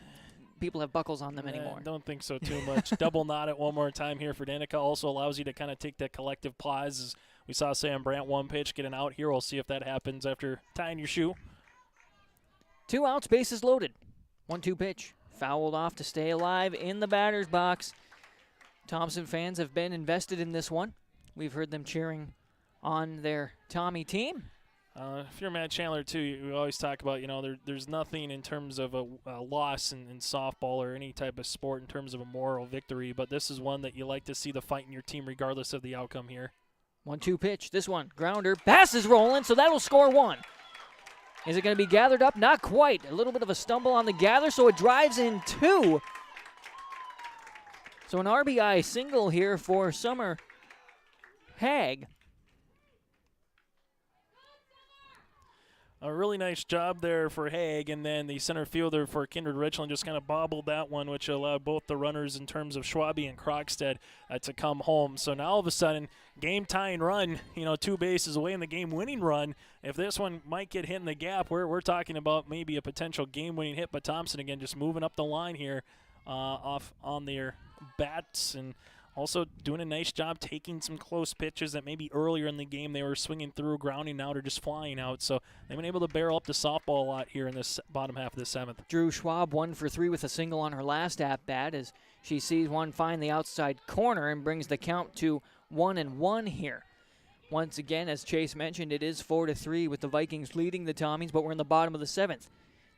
[SPEAKER 4] people have buckles on them anymore.
[SPEAKER 11] I don't think so too much. Double knot it one more time here for Danica. Also allows you to kind of take that collective pause. As we saw Sam Brandt one pitch get an out here. We'll see if that happens after tying your shoe.
[SPEAKER 4] 2 outs, bases loaded. 1-2 pitch. Fouled off to stay alive in the batter's box. Thompson fans have been invested in this one. We've heard them cheering on their Tommy team.
[SPEAKER 11] If you're Matt Chandler, too, we always talk about, there's nothing in terms of a loss in softball or any type of sport in terms of a moral victory, but this is one that you like to see the fight in your team regardless of the outcome here.
[SPEAKER 4] 1-2 pitch. This one, grounder, passes rolling, so that'll score 1. Is it going to be gathered up? Not quite. A little bit of a stumble on the gather, so it drives in 2. So an RBI single here for Summer Haig.
[SPEAKER 11] A really nice job there for Haig, and then the center fielder for Kindred-Richland just kind of bobbled that one, which allowed both the runners in terms of Schwabe and Krogstad to come home. So now all of a sudden, game-tying run, 2 bases away in the game-winning run. If this one might get hit in the gap, we're talking about maybe a potential game-winning hit, but Thompson, again, just moving up the line here off on their bats and also doing a nice job taking some close pitches that maybe earlier in the game they were swinging through, grounding out, or just flying out. So they've been able to barrel up the softball a lot here in this bottom half of the 7th.
[SPEAKER 4] Drew Schwab 1 for 3 with a single on her last at-bat as she sees one find the outside corner and brings the count to 1-1 here. Once again, as Chase mentioned, it is 4-3 with the Vikings leading the Tommies, but we're in the bottom of the 7th.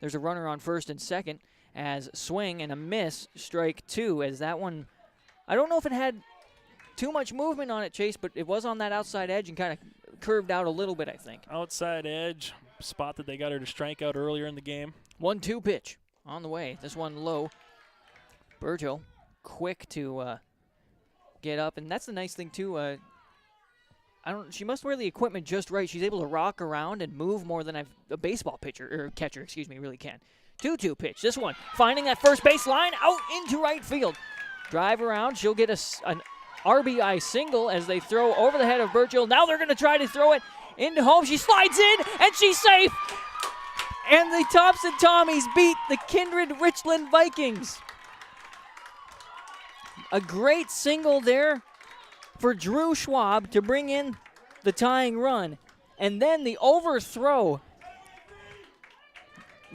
[SPEAKER 4] There's a runner on first and second as swing and a miss, strike 2, as that one, I don't know if it had too much movement on it, Chase, but it was on that outside edge and kind of curved out a little bit, I think.
[SPEAKER 11] Outside edge, spot that they got her to strike out earlier in the game.
[SPEAKER 4] 1-2 pitch on the way. This one low. Berto quick to get up, and that's the nice thing too. She must wear the equipment just right. She's able to rock around and move more than a baseball pitcher or catcher, really can. 2-2 pitch. This one finding that first base line out into right field. Drive around. She'll get an RBI single as they throw over the head of Burchill. Now they're going to try to throw it into home. She slides in and she's safe. And the Thompson Tommies beat the Kindred-Richland Vikings. A great single there for Drew Schwab to bring in the tying run. And then the overthrow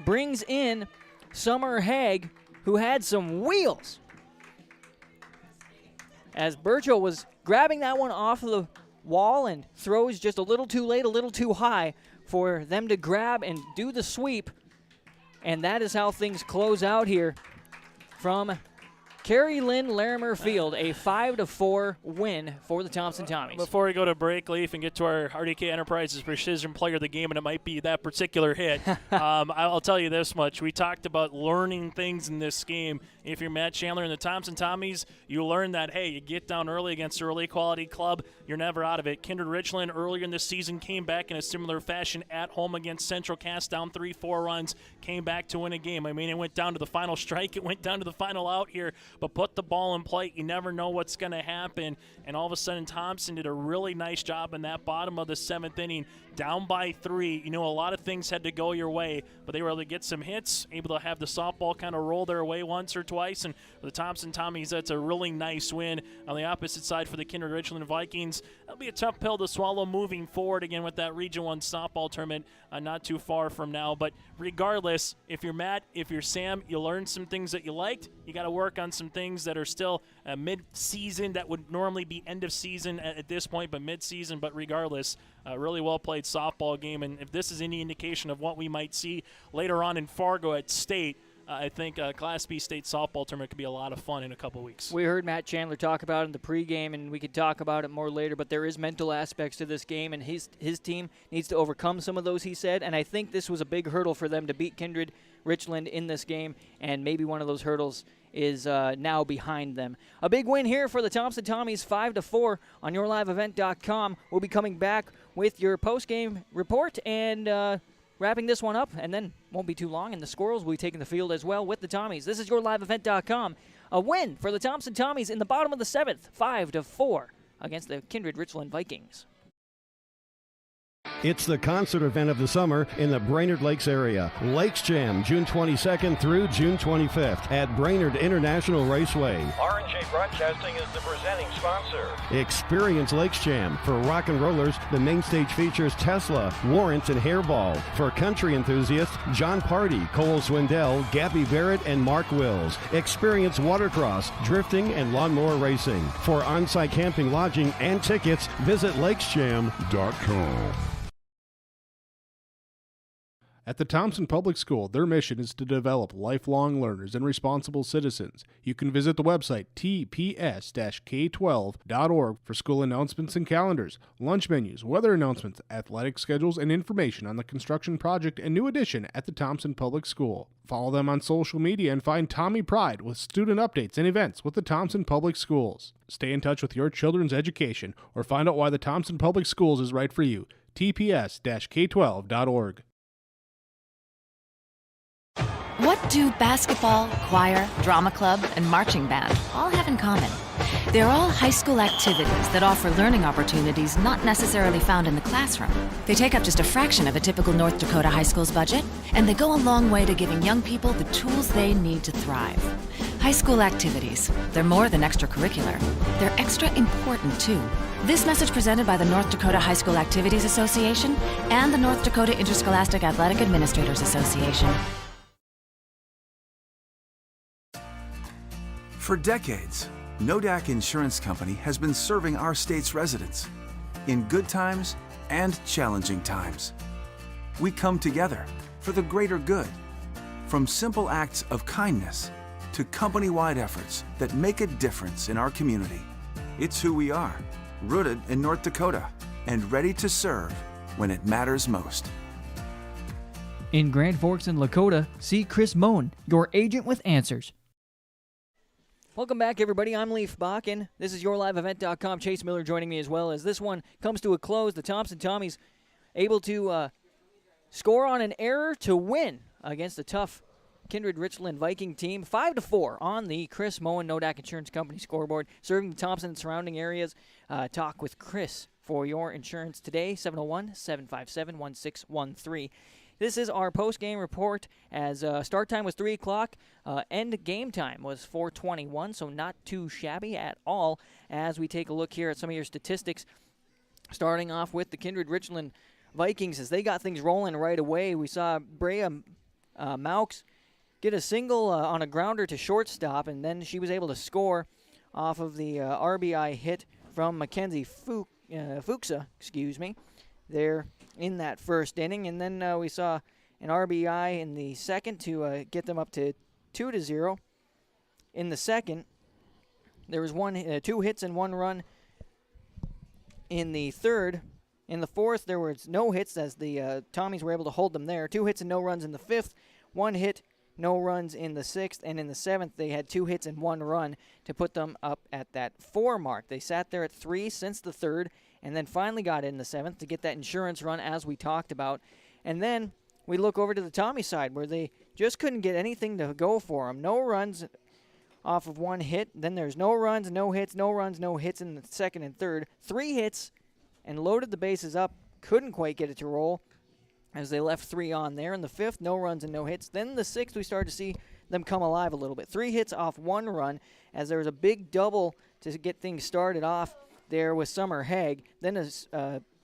[SPEAKER 4] brings in Summer Haig, who had some wheels. As Burchill was grabbing that one off of the wall and throws just a little too late, a little too high for them to grab and do the sweep. And that is how things close out here from Carrie Lynn Larimer Field, a 5-4 win for the Thompson Tommies.
[SPEAKER 11] Before we go to break, Leaf, and get to our RDK Enterprises Precision Player of the Game, and it might be that particular hit, I'll tell you this much. We talked about learning things in this game. If you're Matt Chandler and the Thompson Tommies, you learn that, hey, you get down early against a really quality club, you're never out of it. Kindred-Richland earlier in this season came back in a similar fashion at home against Central Cass, down 3-4 runs, came back to win a game. I mean, it went down to the final strike. It went down to the final out here, but put the ball in play. You never know what's going to happen. And all of a sudden, Thompson did a really nice job in that bottom of the 7th inning, down by 3. You know, a lot of things had to go your way, but they were able to get some hits, able to have the softball kind of roll their way once or twice. And for the Thompson Tommies, that's a really nice win. On the opposite side for the Kindred-Richland Vikings, that'll be a tough pill to swallow moving forward again with that Region 1 softball tournament not too far from now. But regardless, if you're Matt, if you're Sam, you learned some things that you liked. You got to work on some things that are still mid-season that would normally be end of season at this point, but mid-season. But regardless, really well-played softball game. And if this is any indication of what we might see later on in Fargo at State, I think Class B State softball tournament could be a lot of fun in a couple weeks.
[SPEAKER 4] We heard Matt Chandler talk about it in the pregame, and we could talk about it more later, but there is mental aspects to this game, and his team needs to overcome some of those, he said, and I think this was a big hurdle for them to beat Kindred-Richland in this game, and maybe one of those hurdles is now behind them. A big win here for the Thompson Tommies, 5-4 on yourliveevent.com. We'll be coming back with your postgame report and wrapping this one up, and then won't be too long, and the Squirrels will be taking the field as well with the Tommies. This is yourliveevent.com. A win for the Thompson Tommies in the bottom of the 7th, 5-4 against the Kindred-Richland Vikings.
[SPEAKER 7] It's the concert event of the summer in the Brainerd Lakes area. Lakes Jam, June 22nd through June 25th at Brainerd International Raceway.
[SPEAKER 8] R&J Broadcasting is the presenting sponsor.
[SPEAKER 7] Experience Lakes Jam. For rock and rollers, the main stage features Tesla, Warrants, and Hairball. For country enthusiasts, John Party, Cole Swindell, Gabby Barrett, and Mark Wills. Experience watercross, drifting, and lawnmower racing. For on-site camping, lodging, and tickets, visit lakesjam.com.
[SPEAKER 2] At the Thompson Public School, their mission is to develop lifelong learners and responsible citizens. You can visit the website tps-k12.org for school announcements and calendars, lunch menus, weather announcements, athletic schedules, and information on the construction project and new addition at the Thompson Public School. Follow them on social media and find Tommy Pride with student updates and events with the Thompson Public Schools. Stay in touch with your children's education or find out why the Thompson Public Schools is right for you. tps-k12.org.
[SPEAKER 10] What do basketball, choir, drama club, and marching band all have in common? They're all high school activities that offer learning opportunities not necessarily found in the classroom. They take up just a fraction of a typical North Dakota high school's budget, and they go a long way to giving young people the tools they need to thrive. High school activities. They're more than extracurricular. They're extra important, too. This message presented by the North Dakota High School Activities Association and the North Dakota Interscholastic Athletic Administrators Association.
[SPEAKER 12] For decades, Nodak Insurance Company has been serving our state's residents in good times and challenging times. We come together for the greater good, from simple acts of kindness to company-wide efforts that make a difference in our community. It's who we are, rooted in North Dakota and ready to serve when it matters most.
[SPEAKER 4] In Grand Forks and Lakota, see Chris Moen, your agent with answers. Welcome back, everybody. I'm Leaf Bakken. This is YourLiveEvent.com. Chase Miller joining me as well as this one comes to a close. The Thompson Tommies able to score on an error to win against a tough Kindred-Richland Viking team. 5-4 on the Chris Moen Nodak Insurance Company scoreboard. Serving the Thompson and surrounding areas. Talk with Chris for your insurance today. 701-757-1613. This is our post-game report as start time was 3 o'clock. End game time was 4:21, so not too shabby at all as we take a look here at some of your statistics. Starting off with the Kindred-Richland Vikings as they got things rolling right away. We saw Brea Maux get a single on a grounder to shortstop, and then she was able to score off of the RBI hit from Mackenzie Fuchsa, there in that first inning. And then we saw an RBI in the second to get them up to 2-0. In the second, there was 2 hits and 1 run in the third. In the fourth, there was no hits as the Tommies were able to hold them there. 2 hits and no runs in the fifth, 1 hit, no runs in the sixth, and in the seventh, they had 2 hits and 1 run to put them up at that 4 mark. They sat there at 3 since the third, and then finally got in the seventh to get that insurance run as we talked about. And then we look over to the Tommy side where they just couldn't get anything to go for them. No runs off of 1 hit. Then there's no runs, no hits, no runs, no hits in the second and third. 3 hits and loaded the bases up. Couldn't quite get it to roll as they left 3 on there. In the fifth, no runs and no hits. Then the sixth, we started to see them come alive a little bit. 3 hits off 1 run as there was a big double to get things started off there with Summer Haig. Then a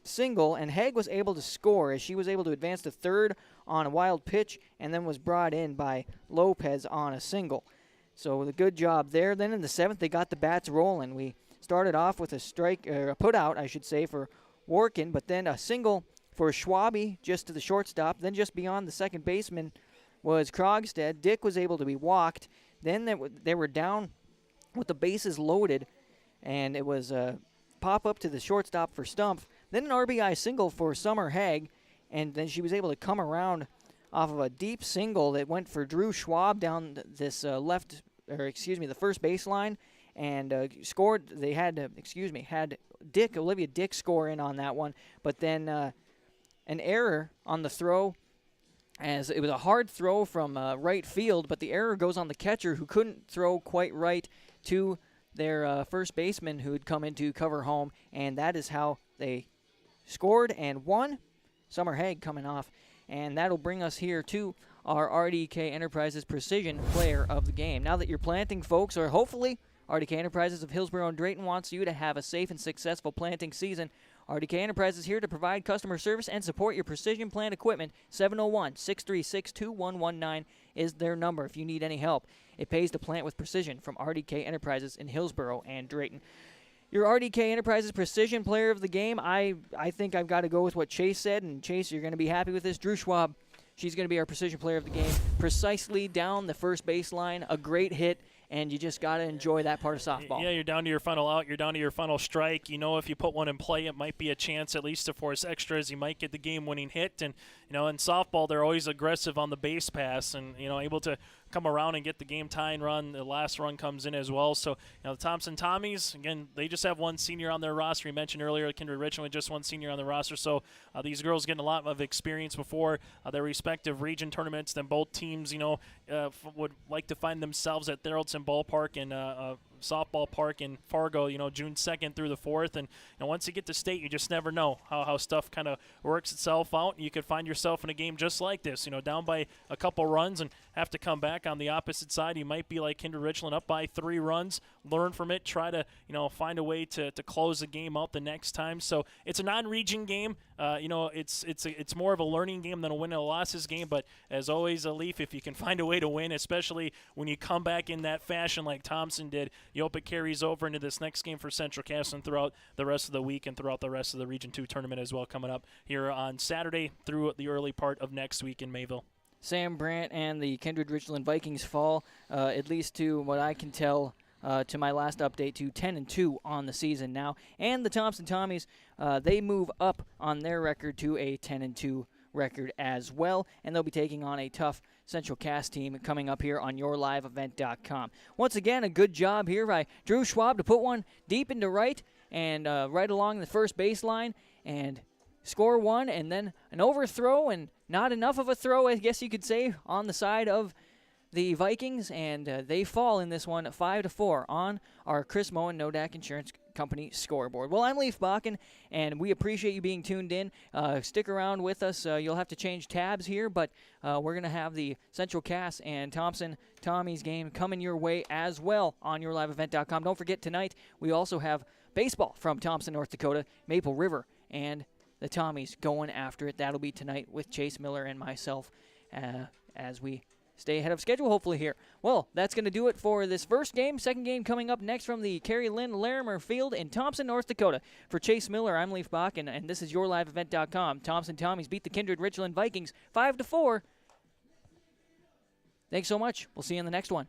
[SPEAKER 4] single, and Haig was able to score as she was able to advance to third on a wild pitch and then was brought in by Lopez on a single. So a good job there. Then in the seventh, they got the bats rolling. We started off with a strike, or a put out, I should say, for Workin, but then a single for Schwabe just to the shortstop. Then just beyond the second baseman was Krogstad. Dick was able to be walked. Then they were down with the bases loaded, and it was a pop-up to the shortstop for Stumpf. Then an RBI single for Summer Haig, and then she was able to come around off of a deep single that went for Drew Schwab down this the first baseline, and scored. They had Olivia Dick score in on that one, but then an error on the throw, as it was a hard throw from right field, but the error goes on the catcher who couldn't throw quite right to their first baseman who had come in to cover home, and that is how they scored and won. Summer Haig coming off, and that'll bring us here to our RDK Enterprises Precision Player of the Game. Now that you're planting, folks, or hopefully RDK Enterprises of Hillsborough and Drayton wants you to have a safe and successful planting season. RDK Enterprises is here to provide customer service and support your precision plant equipment. 701-636-2119 is their number if you need any help. It pays to plant with precision from RDK Enterprises in Hillsborough and Drayton. Your RDK Enterprises Precision Player of the Game, I think I've got to go with what Chase said, and Chase, you're going to be happy with this. Drew Schwab, she's going to be our Precision Player of the Game. Precisely down the first baseline, a great hit, and you just got to enjoy that part of softball.
[SPEAKER 11] Yeah, you're down to your final out. You're down to your final strike. You know, if you put one in play, it might be a chance at least to force extras. You might get the game-winning hit. And, you know, in softball, they're always aggressive on the base pass and, you know, able to come around and get the game-tying run. The last run comes in as well. So, you know, the Thompson Tommies, again, they just have one senior on their roster. You mentioned earlier Kindred-Richland with just one senior on the roster. So these girls getting a lot of experience before their respective region tournaments. Then both teams, you know, would like to find themselves at Theraldson Ballpark and softball park in Fargo, June 2nd through the 4th. And once you get to state, you just never know how stuff kind of works itself out. You could find yourself in a game just like this, down by a couple runs and have to come back on the opposite side. You might be like Kindred-Richland, up by 3 runs, learn from it, try to, find a way to close the game out the next time. So it's a non-region game. It's more of a learning game than a win and losses game. But as always, a Leaf, if you can find a way to win, especially when you come back in that fashion like Thompson did, you hope it carries over into this next game for Central Cass and throughout the rest of the week and throughout the rest of the Region 2 tournament as well, coming up here on Saturday through the early part of next week in Mayville.
[SPEAKER 4] Sam Brandt and the Kindred-Richland Vikings fall, at least to what I can tell, to my last update, to 10-2 on the season now. And the Thompson Tommies, they move up on their record to a 10-2 record as well, and they'll be taking on a tough Central Cass team coming up here on yourliveevent.com. Once again, a good job here by Drew Schwab to put one deep into right and right along the first baseline and score one, and then an overthrow and not enough of a throw, I guess you could say, on the side of the Vikings, and they fall in this one 5-4 on our Chris Moen Nodak Insurance Company scoreboard. Well, I'm Leaf Bakken, and we appreciate you being tuned in. Stick around with us. You'll have to change tabs here, but we're going to have the Central Cass and Thompson Tommies game coming your way as well on yourliveevent.com. Don't forget, tonight we also have baseball from Thompson, North Dakota, Maple River, and the Tommies going after it. That'll be tonight with Chase Miller and myself as we stay ahead of schedule, hopefully, here. Well, that's going to do it for this first game. Second game coming up next from the Carrie Lynn Larimer Field in Thompson, North Dakota. For Chase Miller, I'm Leaf Bakken, and this is yourliveevent.com. Thompson Tommies beat the Kindred-Richland Vikings 5-4. Thanks so much. We'll see you in the next one.